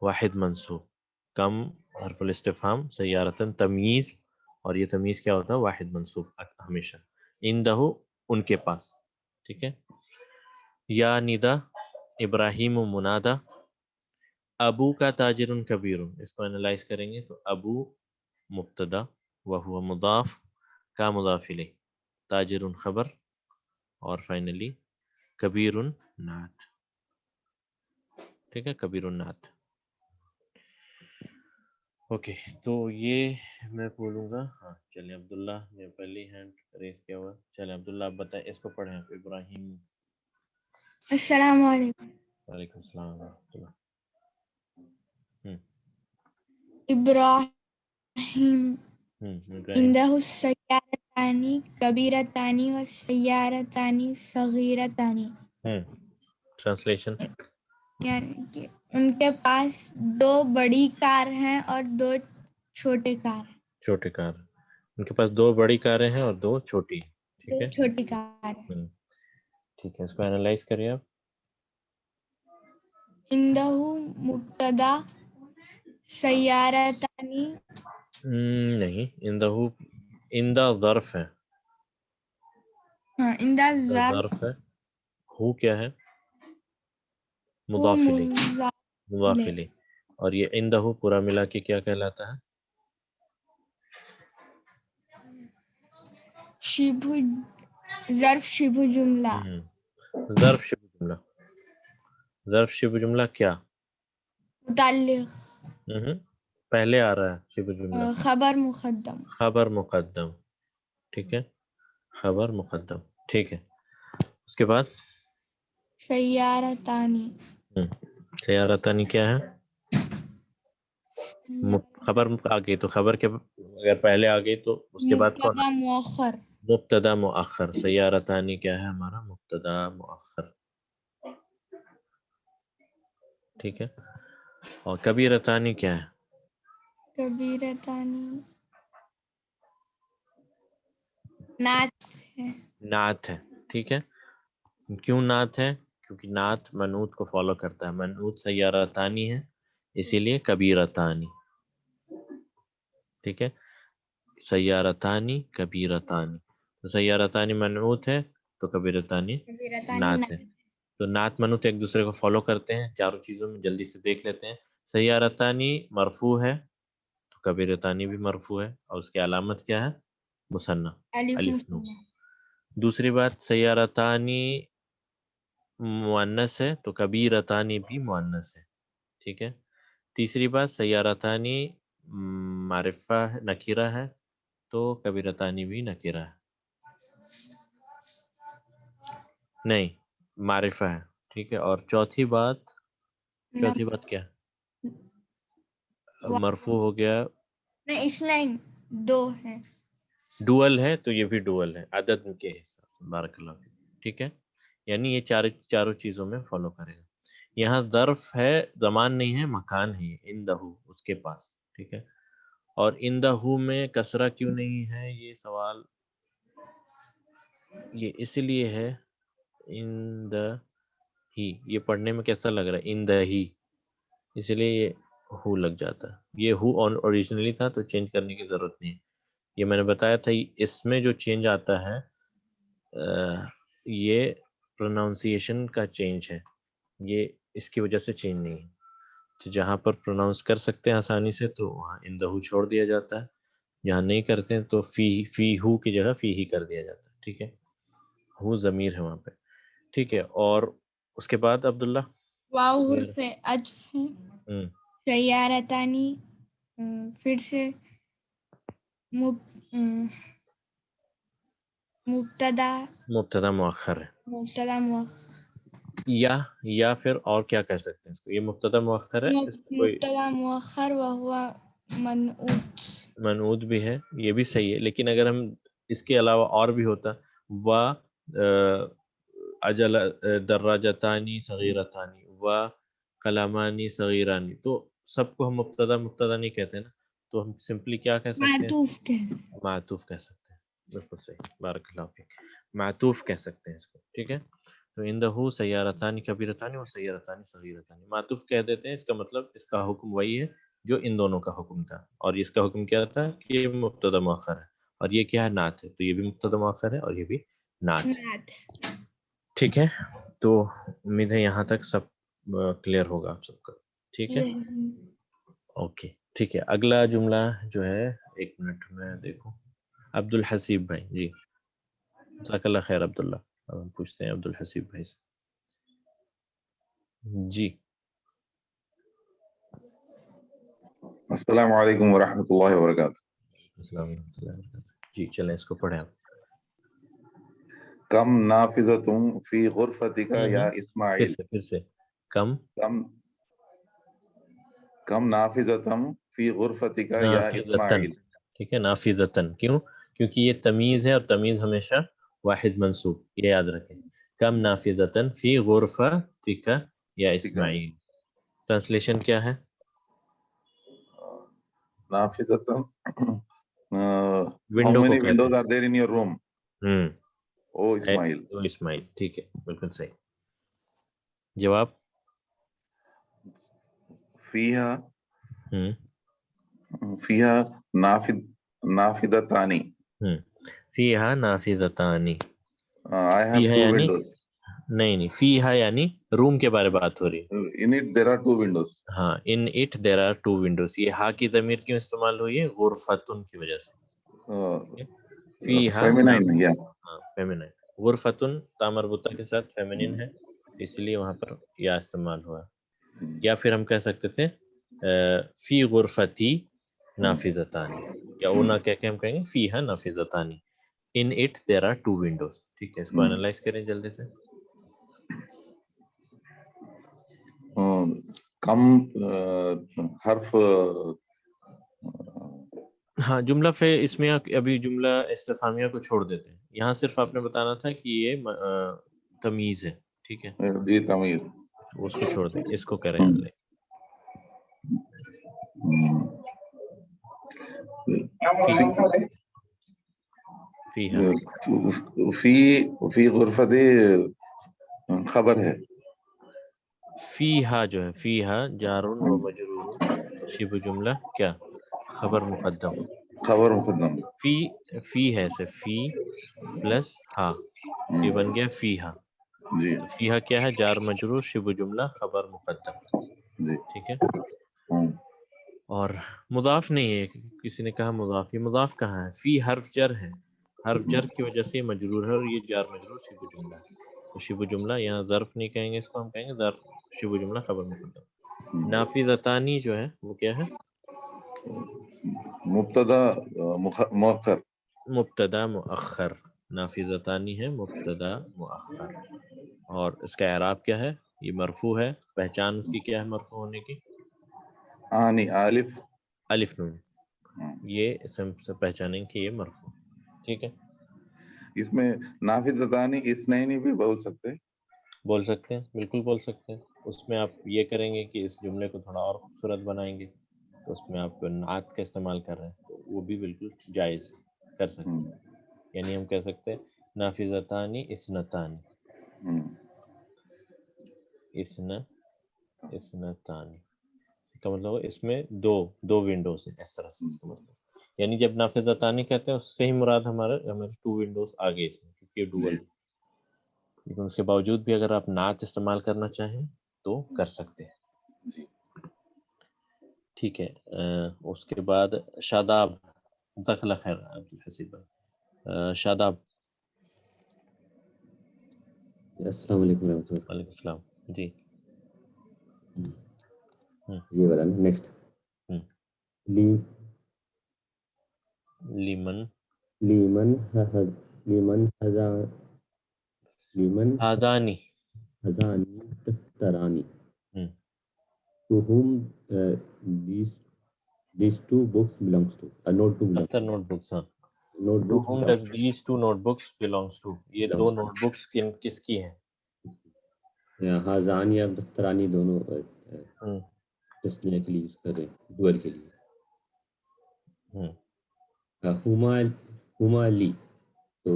واحد منصوب. کم حرف الاستفہام، سیارتن تمییز، اور یہ تمییز کیا ہوتا ہے؟ واحد منصوب ہمیشہ. عندہ، ان کے پاس. ٹھیک ہے، یا ندا ابراہیم منادا، ابو کا تاجر کبیر، اس کو انالائز کریں گے تو ابو مبتدا، وہو مضاف، کا مضاف الیہ، تاجر خبر، اور فائنلی کبیر نعت. ٹھیک ہے، کبیر نعت. اوکے، تو یہ میں بولوں گا. ہاں چلیں، عبداللہ نے پہلی ہینڈ ریز کیا ہوا. چلیں عبداللہ آپ بتائیں، اس کو پڑھیں آپ. ابراہیم. السلام علیکم. وعلیکم السلام ورحمۃ اللہ. ابراہیم ابراہیم. عنده السیارتان کبیرتان والسیارتان صغیرتان، ٹرانسلیشن. یعنی کہ ان کے پاس 2 بڑی کار ہیں اور 2 چھوٹے کار ہیں. چھوٹے کار، ان کے پاس 2 بڑی کاریں ہیں اور 2 چھوٹی. ٹھیک 2 ہے. چھوٹی کار ہیں. ٹھیک ہے، اس کو انالائز کریے آپ. عنده مبتدا سیارتان، نہیں، اندہ ظرف ہے. ہاں عنده ظرف، ظرف ہے. ہو کیا ہے؟ وہ مضاف الیہ، مضاف مضاف الیہ. الیہ. اور یہ عندہ پورا ملا کے کیا کہلاتا ہے؟ شبہ، ظرف شبہ جملہ. ظرف شبہ جملہ. ظرف شبہ جملہ کیا؟ متعلق، پہلے آ رہا ہے شبہ جملہ، خبر مقدم. خبر مقدم. ٹھیک ہے، خبر مقدم. ٹھیک ہے، اس کے بعد سیارتان، سیارتانی کیا ہے؟ خبر آ گئی تو خبر کے اگر پہلے آ گئی تو اس کے بعد کون؟ مبتدا مؤخر. مبتدا مؤخر. سیارتانی کیا ہے ہمارا؟ مبتدا مؤخر. ٹھیک ہے، اور کبیرتانی کیا ہے؟ کبیرتان نعت ہے. نعت ہے. ٹھیک ہے، کیوں نعت ہے؟ کیونکہ نعت منعوت کو فالو کرتا ہے. منعوت سیارتانی ہے، اسی لیے کبیرتانی. ٹھیک ہے، سیارتانی کبیرتانی. تو سیارتانی منعوت ہے تو کبیرتانی نعت ہے. تو نعت منعوت ایک دوسرے کو فالو کرتے ہیں. چاروں چیزوں میں جلدی سے دیکھ لیتے ہیں. سیارتانی مرفوع ہے تو کبیرتانی بھی مرفوع ہے، اور اس کی علامت کیا ہے؟ مثنی، الف نون. دوسری بات، سیارتانی مؤنث ہے تو کبیرتانی بھی مؤنث ہے. ٹھیک ہے. تیسری بات، سیارتانی معرفہ نکیرہ ہے تو کبیرتانی بھی نکیرہ ہے. نہیں، معرفہ ہے. ٹھیک ہے، اور چوتھی بات کیا؟ مرفوع ہو گیا. نہیں، اثنین 2 ہے. ڈوئل ہے تو یہ بھی ڈوئل ہے عدد کے حساب سے. بارک اللہ فیک. ٹھیک ہے، یعنی یہ چاروں چیزوں میں فالو کرے گا. یہاں ظرف ہے، زمان نہیں ہے، مکان ہے. اندہو اس کے پاس، ٹھیک ہے. اور اندہو میں کسرہ کیوں نہیں ہے، یہ سوال یہ اس لیے ہے. ہی یہ پڑھنے میں کیسا لگ رہا ہے، اندہی، اس لیے یہ ہو لگ جاتا ہے. یہ ہو اوریجنلی تھا تو چینج کرنے کی ضرورت نہیں ہے. یہ میں نے بتایا تھا، اس میں جو چینج آتا ہے یہ پروناؤنسیشن کا چینج ہے، یہ اس کی وجہ سے چینج نہیں ہے. تو جہاں پر پروناؤنس کر سکتے ہیں آسانی سے تو وہاں اندہو چھوڑ دیا جاتا ہے، جہاں نہیں کرتے ہیں تو فی ہو کی جگہ فی ہی کر دیا جاتا ہے. ٹھیک ہے، ہو ضمیر ہے وہاں پہ. ٹھیک ہے، اور اس کے بعد عبداللہ واو حرف عطف ہے. سیارتانی پھر سے مبتدا مؤخر ہے. مبتدا مؤخر یا پھر اور کیا کہہ سکتے ہیں اس کو، یہ مبتدا مؤخر ہے، اس میں کوئی مبتدا مؤخر وہو منعوت منعوت بھی ہے، یہ بھی صحیح ہے. لیکن اگر ہم اس کے علاوہ اور بھی ہوتا و اجل دراجتانی صغیرتانی و قلمانی صغیرانی، تو سب کو ہم مبتدا نہیں کہتے نا، تو ہم سمپلی کیا کہہ سکتے ہیں، معطوف کے معطوف کہہ سکتے ہیں. بالکل صحیح، بارک اللہ فیک، معطوف کہہ سکتے ہیں اس کو. ٹھیک ہے، تو اندہو سیارتانی کبیرتانی و سیارتانی صغیرتانی، معطوف کہہ دیتے ہیں. اس کا مطلب اس کا حکم وہی ہے جو ان دونوں کا حکم تھا، اور اس کا حکم کیا تھا کہ یہ مبتدا مؤخر ہے، اور یہ کیا ہے، نعت ہے، تو یہ بھی مبتدا مؤخر ہے اور یہ بھی نعت ہے. نعت. ٹھیک ہے، تو امید ہے یہاں تک سب کلیئر ہوگا آپ سب کا. ٹھیک ہے، اوکے. ٹھیک ہے، اگلا جملہ جو ہے، ایک منٹ میں دیکھوں. عبد الحسیب بھائی، جی جزاک اللہ خیر. عبداللہ، اب ہم پوچھتے ہیں عبد الحسیب بھائی سے. جی السلام علیکم ورحمۃ اللہ وبرکاتہ. السلام ورحمۃ اللہ وبرکاتہ. جی چلیں اس کو پڑھیں آپ. کم نافذۃ فی غرفتک یا اسماعیل. پھر سے کم کم نافذۃ فی غرفتک یا نافذتن، اسماعیل. ٹھیک ہے، نافذتن کیوں؟ کیونکہ یہ تمیز ہے، اور تمیز ہمیشہ واحد منصوب، یہ یاد رکھیں. کم نافذتن فی غرفتک یا اسماعیل. ٹرانسلیشن کیا ہے؟ نافذۃ how ونڈو کو many کہتے windows are there in your room ہیں. او اسماعیل. اسماعیل، ٹھیک ہے، بالکل صحیح. جواب فیہا ہوں فیہا نافذتانی. فیہا نافذتانی. I have فیہا two یعنی windows. نہیں، فیہا یعنی روم کے بارے بات ہو رہی ہے. In it there are two windows. ہاں، in it there are two windows. یہ ہا کی ضمیر کیوں استعمال ہوئی ہے؟ غرفتن کی وجہ سے. فیہا feminine, yeah. ہاں، فیمینن. غرفتن تا مربوطہ کے ساتھ فیمینن ہے، اس لیے وہاں پر یا استعمال ہوا. یا پھر ہم کہہ سکتے تھے فی غرفتی نافذتانی، یا اونا کہہ کے ہم کہیں گے فیہا نافذتانی. In it there are two windows. ٹھیک ہے، اس کو انالائز کریں جلدی سے. کم حرف ہاں، جملہ اس میں ابھی جملہ استفہامیہ کو چھوڑ دیتے ہیں. یہاں صرف آپ نے بتانا تھا کہ یہ تمیز ہے. ٹھیک ہے، جی تمیز. اس کو چھوڑ دیں، اس کو کریں انلائز. فی غرفتی خبر ہے. فیہا جو ہے، فیہا جار و مجرور، شبہ جملہ کیا، خبر مقدم. خبر مقدم. فی ہے صرف، فی پلس ہا، یہ بن گیا فیہا. جی تو فیہا کیا ہے، جار مجرور شبہ جملہ خبر مقدم. جی. ٹھیک ہے، اور مضاف نہیں ہے. کسی نے کہا مضاف، یہ مضاف کہاں ہے؟ فی حرف جر ہے، حرف جر کی وجہ سے یہ مجرور ہے، اور یہ جار مجرور شبہ جملہ ہے. تو شبہ جملہ یہاں ظرف نہیں کہیں گے، اس کو ہم کہیں گے ظرف شبہ جملہ خبر مقدم. نافذتانی جو ہے وہ کیا ہے؟ مبتدا مؤخر. مبتدا مؤخر. نافذتانی ہے مبتدا مؤخر. اور اس کا اعراب کیا ہے؟ یہ مرفوع ہے. پہچان اس کی کیا ہے مرفوع ہونے کی؟ آنی الف الف نون. یہ اسم سے پہچانیں کہ یہ مرفوع. ٹھیک ہے، اس میں نافذتانی اثنین بھی بول سکتے. بول سکتے ہیں، بالکل بول سکتے ہیں. اس میں آپ یہ کریں گے کہ اس جملے کو تھوڑا اور خوبصورت بنائیں گے، تو اس میں آپ نعت کا استعمال کر رہے ہیں، تو وہ بھی بالکل جائز کر سکتے ہیں. یعنی ہم کہہ سکتے ہیں نافذتانی اثنتانی، اثنتانی کا مطلب ہے اس میں دو ونڈوز ہیں، اس طرح سے اس کا مطلب. یعنی جب نافذتانی کہتے ہیں اس سے ہی مراد ہمارے 2 ونڈوز آگے اس میں، کیونکہ یہ ڈوول ہے. لیکن اس کے باوجود بھی اگر آپ نعت استعمال کرنا چاہیں تو کر سکتے ہیں. ٹھیک ہے. اس کے بعد شاداب، جزاک اللہ خیر عبدالحسیب بھائی. شاداب. السلام علیکم ورحمۃ اللہ. وعلیکم السلام. جی یہ والا نا نیکسٹ. لیمن ہادانی ہزانی دفترانی. To whom these two books belongs to. Notebook belongs دفتر نوٹ بکس. ہاں. To notebook whom does these 2 notebooks belongs to. یہ 2 نوٹ بکس کس کی ہیں؟ ہزانی اور دفترانی دونوں تسنیہ کے لیے یوز کر رہے ہیں، ڈوئل کے لیے. ہما لی، تو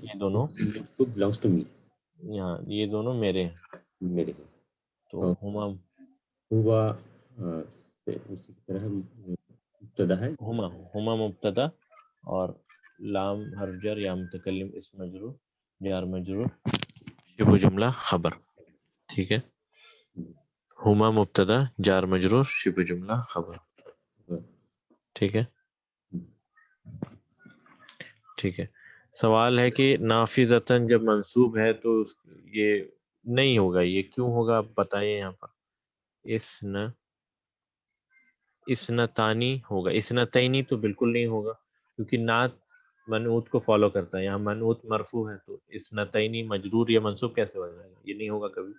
یہ دونوں book belongs to me. یہاں یہ دونوں میرے ہیں. میرے ہیں. تو ہما ہوا اسی طرح مبتدا ہے. ہما مبتدا اور لام حرف جر یا متکلم اسم مجرور جار مجرور شبہ جملہ خبر. ٹھیک ہے. ہما مبتدا جار مجرور شبہ جملہ خبر. ٹھیک ہے. ٹھیک ہے. سوال ہے کہ نافذتاً جب منصوب ہے تو یہ نہیں ہوگا، یہ کیوں ہوگا آپ بتائیے. یہاں پر اسنتانی ہوگا، اسنتینی تو بالکل نہیں ہوگا، کیونکہ نعت منعوت کو فالو کرتا ہے. یہاں منعوت مرفوع ہے تو اسنتینی مجرور یا منصوب کیسے ہو جائے گا؟ یہ نہیں ہوگا کبھی،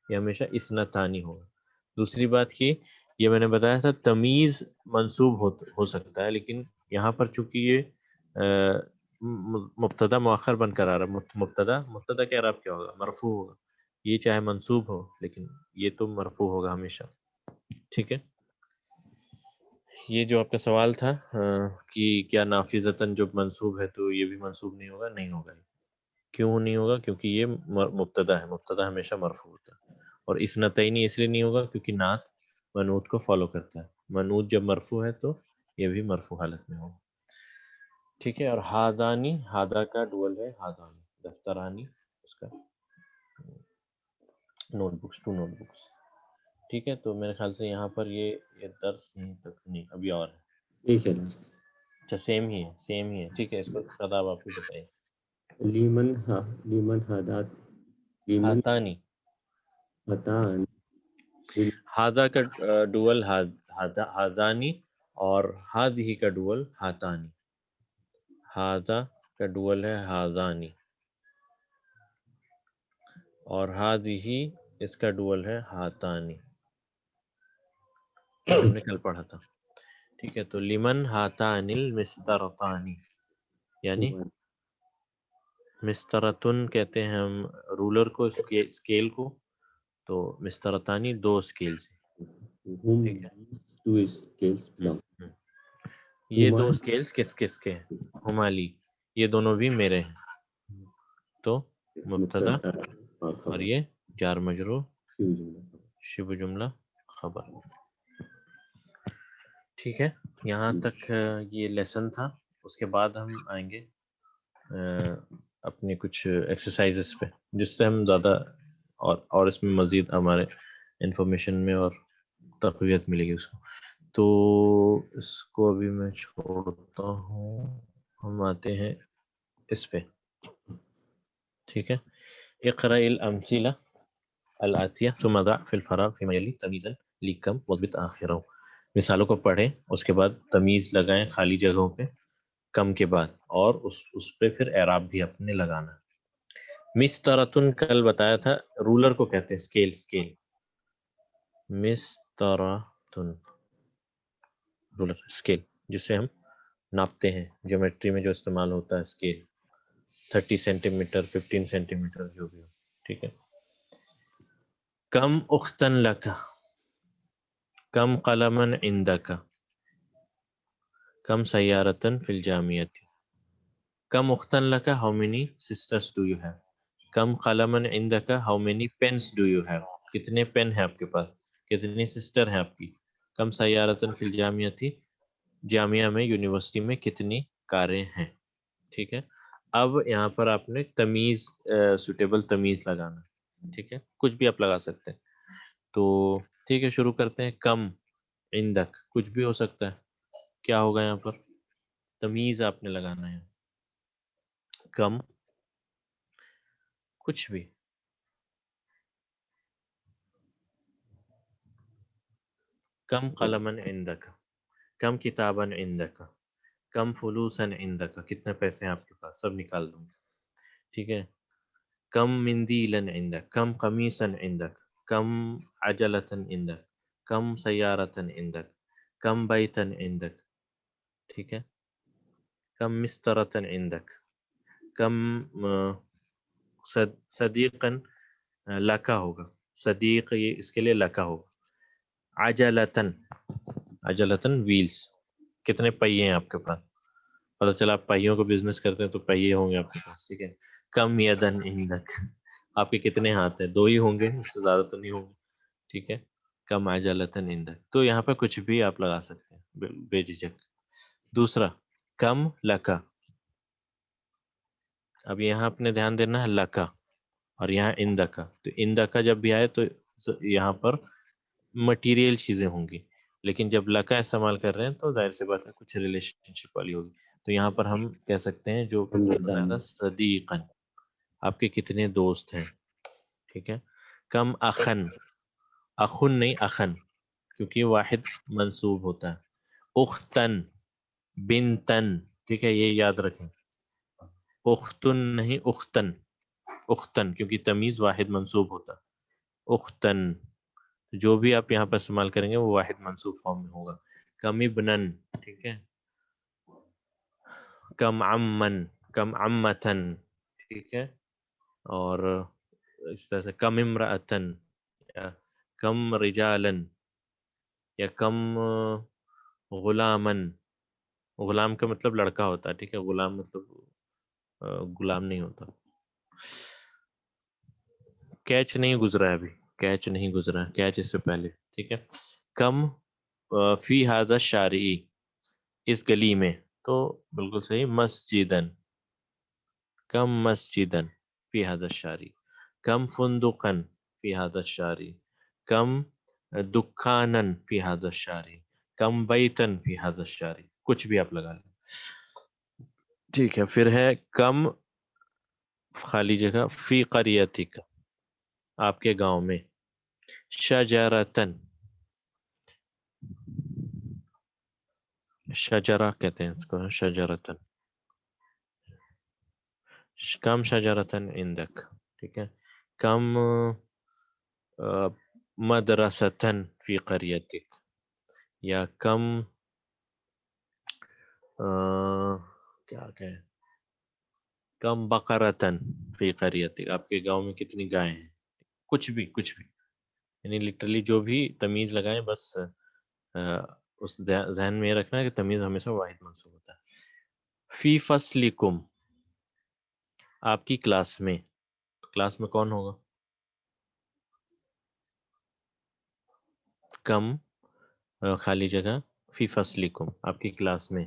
یہ ہمیشہ اسنتانی ہوگا. دوسری بات کہ یہ میں نے بتایا تھا تمیز منصوب ہو سکتا ہے، لیکن یہاں پر چونکہ یہ مبتدا مؤخر بن کر آ رہا ہے. مبتدا کے اعراب کیا ہوگا؟ مرفوع ہوگا. یہ چاہے منصوب ہو لیکن یہ تو مرفوع ہوگا ہمیشہ. ٹھیک ہے. یہ جو آپ کا سوال تھا کہ کیا نافذتاً جب منصوب ہے تو یہ بھی منصوب نہیں ہوگا؟ نہیں ہوگا. کیوں نہیں ہوگا؟ کیونکہ یہ مبتدا ہے، مبتدا ہمیشہ مرفوع ہوتا ہے. اور اسنتینی اس لیے نہیں ہوگا کیونکہ نعت منعوت کو فالو کرتا ہے. منعوت جب مرفوع ہے تو یہ بھی مرفوع حالت میں ہوگا. ٹھیک ہے. اور ہادانی، ہادا کا ڈول ہے ہادانی، دفترانی اس کا نوٹ بکس، 2 نوٹ بکس. ٹھیک ہے. تو میرے خیال سے یہاں پر یہ درس نہیں ابھی اور ہے. ٹھیک ہے. اچھا سیم ہی ہے. ٹھیک ہے. اس کو خطاب آپ بھی بتائیے. لیمن ہاتانی، ہتان. ہادا کا ڈول ہادانی اور ہادہی کا ڈول ہاتانی. ہادا کا ڈول ہے ہادانی اور ہادہی اس کا ڈول ہے ہاتانی. ہم نے کل پڑھا تھا. ٹھیک ہے. تو لمن ہاتان المسترتانی، یعنی مسترتن کہتے ہیں ہم رولر کو، اسکیل کو. تو مسترتانی 2 اسکیل سے. ٹھیک ہے. یہ 2 اسکیلز کس کے ہیں؟ ہمالی، یہ دونوں بھی میرے ہیں. تو مبتدا اور یہ جار مجرور شبہ جملہ خبر. ٹھیک ہے. یہاں تک یہ لیسن تھا. اس کے بعد ہم آئیں گے اپنے کچھ ایکسرسائزز پہ، جس سے ہم زیادہ اور اس میں مزید ہمارے انفارمیشن میں اور تقویت ملے گی اس کو. تو اس کو ابھی میں چھوڑتا ہوں، ہم آتے ہیں اس پہ. ٹھیک ہے. اقرأ الامثلہ الآتیہ ثم ضع فی الفراغ فیما یلی تمیزا لکم واضبط آخرہ. مثالوں کو پڑھیں، اس کے بعد تمیز لگائیں خالی جگہوں پہ کم کے بعد، اور اس پہ پھر اعراب بھی اپنے لگانا. مسترتن کل بتایا تھا رولر کو کہتے ہیں اسکیل. مسترتن رولر اسکیل جس سے ہم ناپتے ہیں، جیومیٹری میں جو استعمال ہوتا ہے scale. 30 centimetre 15 centimetre جو بھی ہو. ٹھیک ہے. کم اختن لکا، کم قلمن عندک، کم سیارتن فی الجامعۃ. کم اختن لکا، how many sisters do you have. کم قلمن عندک، how many pens do you have. کتنے پین ہیں آپ کے پاس، کتنی سسٹر ہیں آپ کی. کم سیارتن فی الجامعۃ، جامعہ میں یونیورسٹی میں کتنی کاریں ہیں. ٹھیک ہے. اب یہاں پر آپ نے تمیز سوٹیبل تمیز لگانا. ٹھیک ہے، کچھ بھی آپ لگا سکتے ہیں. تو ٹھیک ہے، شروع کرتے ہیں. کم عندک کچھ بھی ہو سکتا ہے. کیا ہوگا یہاں پر، تمیز آپ نے لگانا ہے. کم کچھ بھی. کم قلمن عندک، کم کتابن عندک، کم فلوسن عندک، کتنے پیسے ہیں آپ کے پاس، سب نکال دوں. ٹھیک ہے. کم مندیلن عندک، کم قمیصن عندک، کم عجلتن عندک، کم سیارتن عندک، کم بیتن عندک. ٹھیک ہے. کم مسترتن عندک، کم صدیقن لکا ہوگا. صدیق یہ اس کے لیے لکا ہوگا. عجلتن، عجلتن ویلز، کتنے پہیے ہیں آپ کے پاس. پتہ چلا آپ پہیوں کو بزنس کرتے ہیں تو پہیے ہوں گے آپ کے پاس. ٹھیک ہے. کم یدن عندک، آپ کے کتنے ہاتھ ہیں، 2 ہی ہوں گے، اس سے زیادہ تو نہیں ہوں گے. ٹھیک ہے. کم عجلتن عندک. تو یہاں پہ کچھ بھی آپ لگا سکتے ہیں بے جھجک. دوسرا کم لکا. اب یہاں اپنے دھیان دینا ہے لکا اور یہاں اندکا. تو اندکا جب بھی آئے تو یہاں پر مٹیریل چیزیں ہوں گی، لیکن جب لکا استعمال کر رہے ہیں تو ظاہر سی بات ہے کچھ ریلیشن شپ والی ہوگی. تو یہاں پر ہم کہہ سکتے ہیں جو بتایا تھا صدیقن، آپ کے کتنے دوست ہیں. ٹھیک ہے. کم اخن، اخن نہیں اخن، کیونکہ واحد منصوب ہوتا ہے. اختن، بنتن. ٹھیک ہے، یہ یاد رکھیں. اختن نہیں اختن، اختن کیونکہ تمیز واحد منصوب ہوتا. اختن جو بھی آپ یہاں پر استعمال کریں گے وہ واحد منصوب فارم میں ہوگا. کم ابنن. ٹھیک ہے. کم عمن، کم عمتن. ٹھیک ہے. اور اس طرح سے کم امرأتن، یا کم رجالن، یا کم غلامن. غلام کا مطلب لڑکا ہوتا ہے. ٹھیک ہے. غلام مطلب غلام نہیں ہوتا. کیچ نہیں گزرا ہے ابھی، کیچ نہیں گزرا ہے، کیچ اس سے پہلے. ٹھیک ہے. کم فی ھذا الشارع، اس گلی میں. تو بالکل صحیح. مسجدن، کم مسجدن فی ھذا الشارع. کم فندقن فی ھذا الشارع. کم دکانن فی ھذا الشارع. کم بیتن فی ھذا الشارع. کچھ بھی آپ لگا لیں. ٹھیک ہے. پھر ہے کم خالی جگہ فی قریتک، آپ کے گاؤں میں. شجرتن، شجرہ کہتے ہیں اس کو، شجرتن. کم شجرتن عندک. ٹھیک ہے. کم مدرستن فی قریتک، یا کم کیا کہیں، کم بقرتن فی قریتک، آپ کے گاؤں میں کتنی گائیں ہیں. کچھ بھی، کچھ بھی، یعنی لٹرلی جو بھی تمیز لگائیں بس اس ذہن میں یہ رکھنا ہے کہ تمیز ہمیشہ واحد منصوب ہوتا ہے. فی فصلکم، آپ کی کلاس میں. کلاس میں کون ہوگا. کم خالی جگہ فی فصلکم، آپ کی کلاس میں.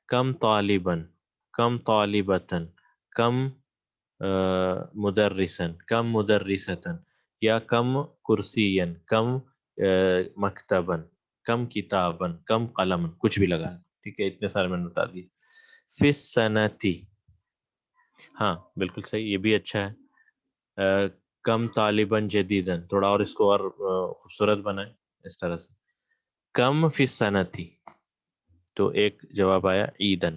کم طالباً، کم طالبتاً، کم مدرساً، کم مدرستاً، یا کم کرسیاً، کم مکتباً، کم کتاباً، کم قلماً. کچھ بھی لگا. ٹھیک ہے. اتنے سارے میں نے بتا دیے. فی السنتی، ہاں بالکل صحیح، یہ بھی اچھا ہے. کم طالباً جدیداً، تھوڑا اور اس کو اور خوبصورت بنائیں اس طرح سے. کم فی السنتی، تو ایک جواب آیا عیدن.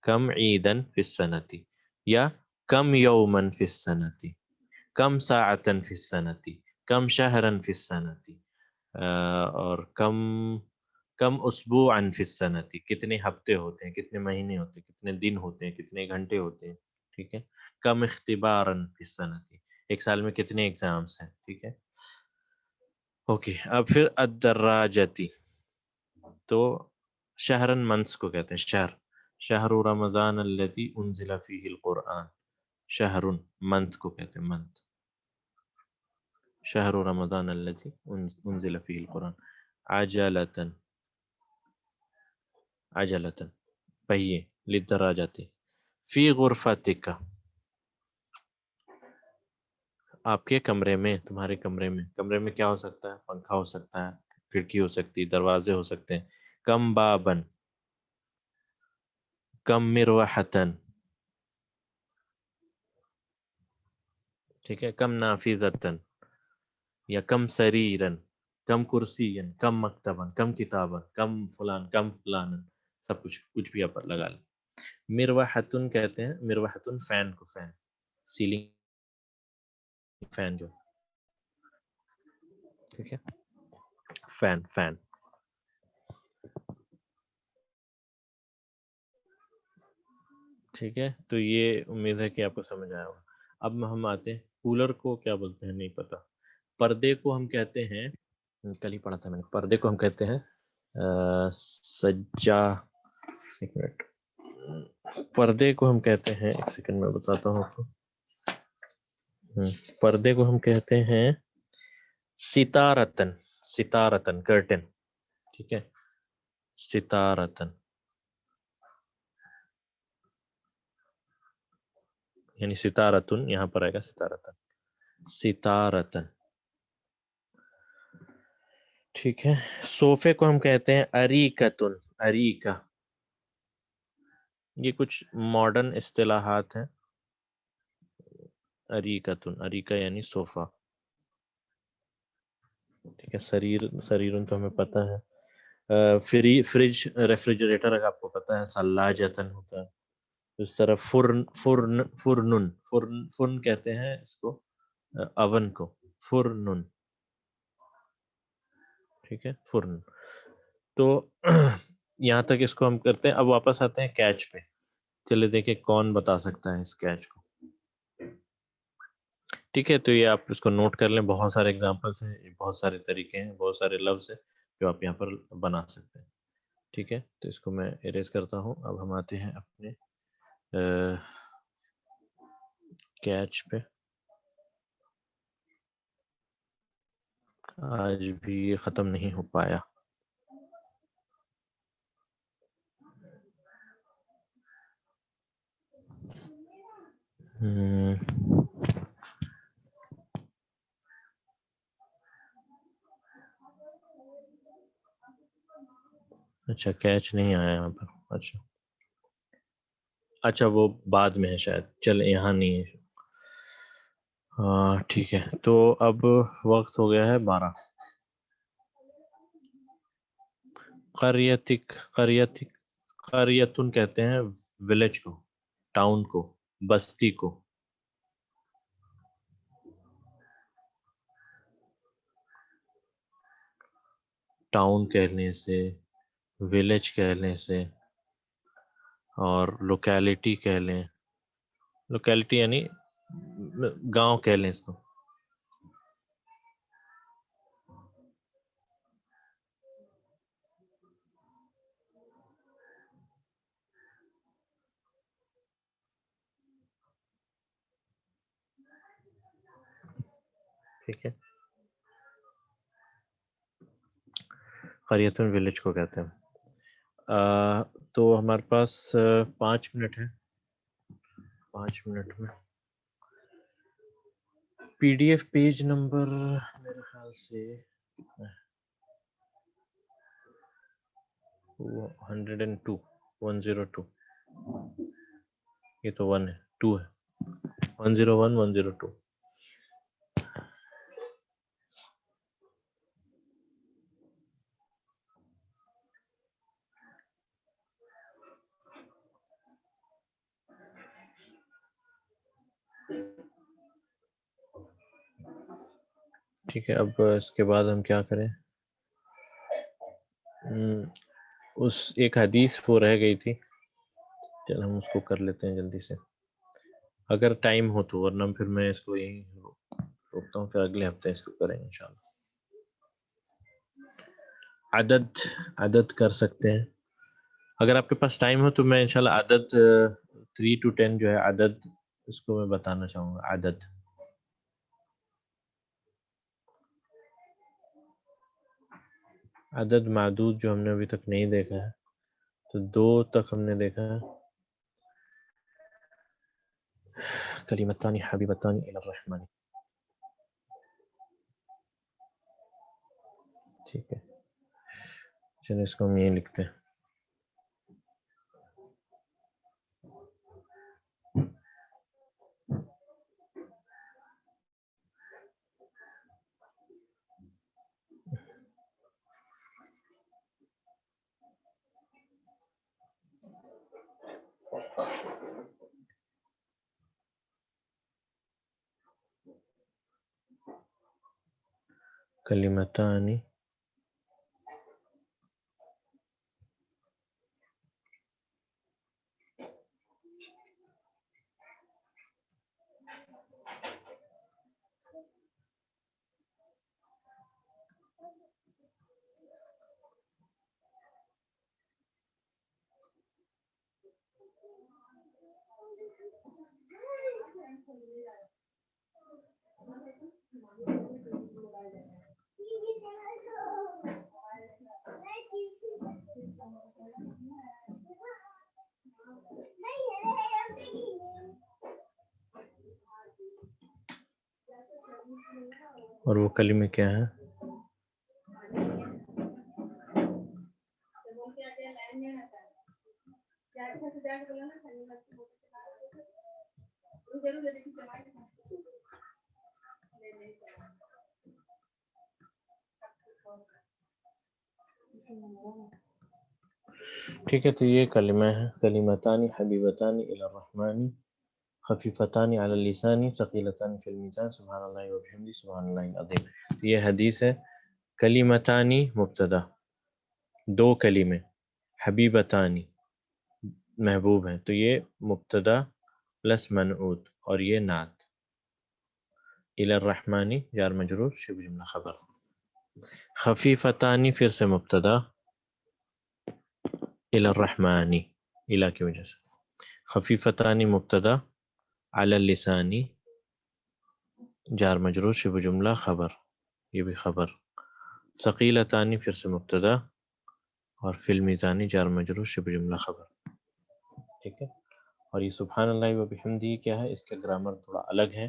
کم عیدن فی السنتی، یا کم یومن فی السنتی، کم ساعتن فی السنتی، کم شہرن فی السنتی، اور کم اسبوعن فی السنتی، کتنے ہفتے ہوتے ہیں، کتنے مہینے ہوتے ہیں، کتنے دن ہوتے ہیں، کتنے گھنٹے ہوتے ہیں. ٹھیک ہے. کم اختبارن فی السنتی، ایک سال میں کتنے ایگزامس ہیں. ٹھیک ہے. اوکے. اب پھر الدراجتی، تو شہرن منس کو کہتے ہیں شہر. شہر رمضان الذی انزل فیہ القرآن. شہرن منتھ کو کہتے ہیں منتھ. شہر رمضان الذی انزل فیہ القرآن. عجلتن، عجلتن پہیے. للدراجتی فی غرفتک، آپ کے کمرے میں، تمہارے کمرے میں. کمرے میں کیا ہو سکتا ہے؟ پنکھا ہو سکتا ہے، کھڑکی ہو سکتی، دروازے ہو سکتے ہیں. کم بابن، کم مروحتن، ٹھیک ہے. کم نافذتن یا کم سریرن، کم کرسین، کم مکتبن، کم کتابن، کم فلان، کم فلان، سب کچھ بھی آپ لگا لیں. مروحتن کہتے ہیں، مروحتن فین کو، فین سیلنگ فین جو، ٹھیک ہے. Fan, fan. ٹھیک ہے. تو یہ امید ہے کہ آپ کو سمجھ آیا ہوگا. اب ہم آتے ہیں کولر کو کیا بولتے ہیں، نہیں پتا. پردے کو ہم کہتے ہیں، کل ہی پڑھا تھا میں نے، پردے کو ہم کہتے ہیں سجا. ایک منٹ، پردے کو ہم کہتے ہیں، ایک سیکنڈ میں بتاتا ہوں آپ کو. پردے کو ہم کہتے ہیں ستارتن. ستارتن کرٹن. ٹھیک ہے. ستارتن یعنی ستارتن، یہاں پر آئے گا ستارتن. ستارتن. ٹھیک ہے. صوفے کو ہم کہتے ہیں اریکتن. اریکہ، یہ کچھ ماڈرن اصطلاحات ہیں. اریکتن، اریکہ یعنی صوفہ. ٹھیک ہے. سریرن تو ہمیں پتہ ہے. فریج، ریفریجریٹر اگر آپ کو پتہ ہے ثلاجتن ہوتا ہے. اس طرح فرن کہتے ہیں اس کو، اوون کو، فرنن. ٹھیک ہے. فرن. تو یہاں تک اس کو ہم کرتے ہیں. اب واپس آتے ہیں کیچ پہ. چلے دیکھیں کون بتا سکتا ہے اس کیچ کو. ٹھیک ہے. تو یہ آپ اس کو نوٹ کر لیں. بہت سارے ایگزامپلس ہیں، بہت سارے طریقے ہیں، بہت سارے لفظ ہیں جو آپ یہاں پر بنا سکتے ہیں. ٹھیک ہے. تو اس کو میں اریز کرتا ہوں. اب ہم آتے ہیں اپنے کیچ پہ. آج بھی یہ ختم نہیں ہو پایا. اچھا کیچ نہیں آیا یہاں پر. اچھا وہ بعد میں ہے شاید. چل یہاں نہیں ہے. ہاں ٹھیک ہے. تو اب وقت ہو گیا ہے 12. قریتن کہتے ہیں ولیج کو، ٹاؤن کو، بستی کو. ٹاؤن کہنے سے، ولیج کہنے سے، اور لوکیلٹی کہہ لیں. لوکیلٹی یعنی گاؤں کہہ لیں اس کو. ٹھیک ہے. قریۃ ولیج کو کہتے ہیں. تو ہمارے پاس 5 منٹ ہے. 5 منٹ میں P D F page number میرے خیال سے 102، 102. یہ تو 1 ہے، 2 ہے. 101، 102. ٹھیک ہے. اب اس کے بعد ہم کیا کریں؟ اس ایک حدیث وہ رہ گئی تھی، چل ہم اس کو کر لیتے ہیں جلدی سے. اگر ٹائم ہو تو، ورنہ پھر میں اس کو یہیں روکتا ہوں، پھر اگلے ہفتے اس کو کریں گے انشاءاللہ۔ عدد کر سکتے ہیں، اگر آپ کے پاس ٹائم ہو تو میں انشاءاللہ عدد 3 to 10 جو ہے عدد، اس کو میں بتانا چاہوں گا۔ عدد معدود جو ہم نے ابھی تک نہیں دیکھا ہے، تو 2 تک ہم نے دیکھا ہے۔ کلمتان حبیبتان الی الرحمن، ٹھیک ہے، چلیں اس کو ہم یہ لکھتے ہیں۔ کلمتان اور وہ کلمے کیا ہیں؟ ٹھیک ہے، تو یہ کلمہ ہے، کلمتان حبیبتان الی الرحمن خفیفتان علی اللسان ثقیلتان فی المیزان سبحان اللہ وبحمدہ سبحان اللہ العظیم۔ یہ حدیث ہے۔ کلمتانی مبتدا، 2 کلمے، حبیبتانی محبوب ہیں، تو یہ مبتدا پلس منعوت، اور یہ نعت۔ الی الرحمانی جار مجرور شبہ جملہ خبر۔ خفیفتانی پھر سے مبتدا، الی الرحمانی الی کی وجہ سے، خفیفتانی مبتدا، علی اللسانی جار مجرور شبہ جملہ خبر، یہ بھی خبر۔ ثقیلتانی پھر سے مبتدا، اور فی المیزانی جار مجرور شبہ جملہ خبر، ٹھیک ہے۔ اور یہ سبحان اللہ و بحمدہ کیا ہے، اس کا گرامر تھوڑا الگ ہے،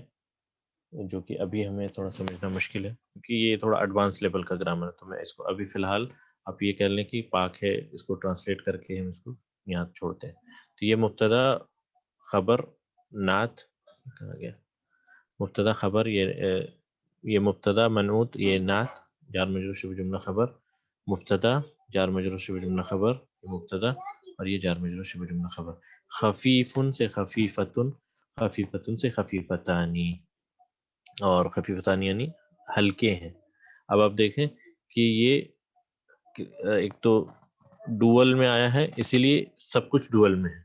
جو کہ ابھی ہمیں تھوڑا سمجھنا مشکل ہے، کیونکہ یہ تھوڑا ایڈوانس لیول کا گرامر ہے، تو میں اس کو ابھی فی الحال آپ یہ کہہ لیں کہ پاک ہے، اس کو ٹرانسلیٹ کر کے ہم اس کو یہاں چھوڑتے ہیں۔ تو یہ مبتدا خبر نعت کہا گیا، مبتدا خبر، یہ مبتدا منعوت، یہ نعت جار مجرور شبہ جملہ خبر، مبتدا جار مجرور شبہ جملہ خبر، یہ مبتدا، اور یہ جار مجرور شبہ جملہ خبر۔ خفیفن سے خفیفتن، خفیفتن سے خفیفتانی، اور خفیفتانی یعنی ہلکے ہیں۔ اب آپ دیکھیں کہ یہ ایک تو ڈوول میں آیا ہے، اسی لیے سب کچھ ڈوول میں ہے،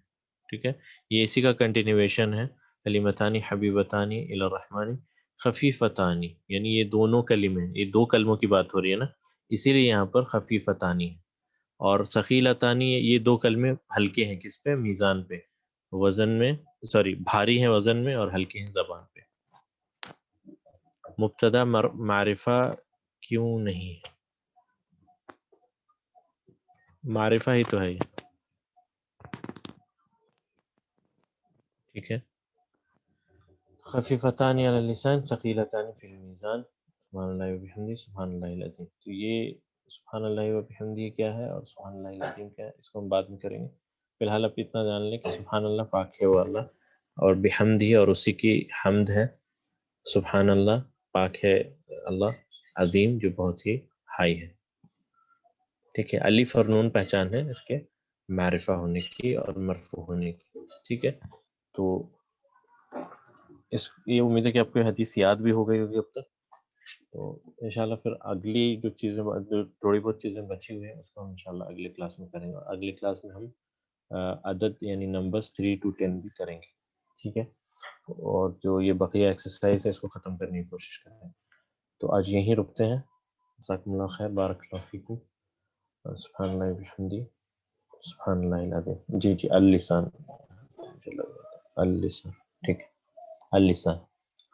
ٹھیک ہے، یہ اسی کا کنٹینیویشن ہے۔ کلمتانی حبیبتانی الی الرحمن خفیفتانی، یعنی یہ دونوں کلمے ہیں، یہ 2 کلموں کی بات ہو رہی ہے نا، اسی لیے یہاں پر خفیفتانی ہے۔ اور ثقیلتانی، یہ 2 کلمے ہلکے ہیں، کس پہ؟ میزان پہ، وزن میں، بھاری ہیں وزن میں اور ہلکے ہیں زبان پہ۔ مبتدا معرفہ کیوں نہیں ہے؟ معرفہ ہی تو ہے یہ، ٹھیک ہے۔ خفیفتان علی اللسان ثقیلتان فی المیزان سبحان اللہ وبحمدہ سبحان اللہ العظیم۔ تو یہ سبحان اللہ وبحمدہ کیا ہے اور سبحان اللہ العظیم کیا ہے، اس کو ہم بعد میں کریں گے۔ فی الحال آپ اتنا جان لیں کہ سبحان اللہ پاک ہے وہ اللہ، اور بحمدہ اور اسی کی حمد ہے، سبحان اللہ پاک ہے اللہ، عظیم جو بہت ہی ہائی ہے، ٹھیک ہے۔ الف اور نون پہچان ہے اس کے معرفہ ہونے کی اور مرفوع ہونے کی، ٹھیک ہے۔ تو یہ امید ہے کہ آپ کو حدیث یاد بھی ہو گئی ہوگی اب تک، تو انشاءاللہ پھر اگلی جو تھوڑی بہت چیزیں بچی ہوئی ہیں اس کو ہم انشاءاللہ اگلے کلاس میں کریں گے، اور اگلی کلاس میں ہم عدد یعنی نمبرز 3 to 10 بھی کریں گے، ٹھیک ہے۔ اور جو یہ بقیہ ایکسرسائز ہے اس کو ختم کرنے کی کوشش کریں. تو آج یہیں رکتے ہیں. جزاکم اللہ خیر. بارک اللہ فیکم. سبحان اللہ بحمدی سبحان اللہ العظیم. جی اللسان اللسان ٹھیک ہے. اللسان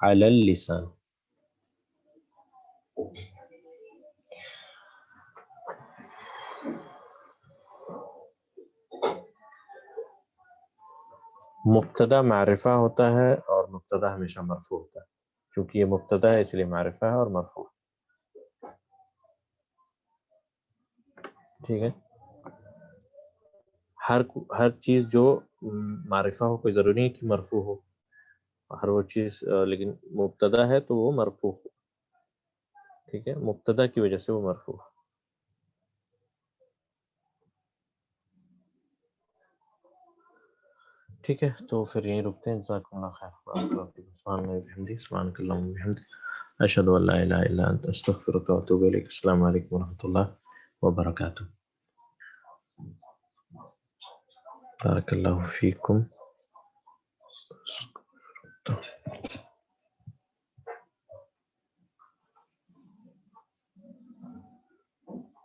علی اللسان. مبتدا معرفہ ہوتا ہے اور مبتدا ہمیشہ مرفوع ہوتا ہے. چونکہ یہ مبتدا ہے اس لیے معرفہ ہے اور مرفوع. ٹھیک ہے. ہر چیز جو معرفہ ہو کوئی ضروری نہیں کہ مرفوع ہو. ہر وہ چیز لیکن مبتدا ہے تو وہ مرفوع ہو. ٹھیک ہے. مبتدا کی وجہ سے وہ مرفوع. ٹھیک ہے. تو پھر یہیں رکتے ہیں. جزاکم اللہ خیر. سبحان اللہ وبحمدہ سبحانک اللہم وبحمدک اشہد ان لا الہ الا انت استغفرک واتوب الیک. السلام علیکم ورحمۃ اللہ وبرکاتہ. بارک اللہ فیکم.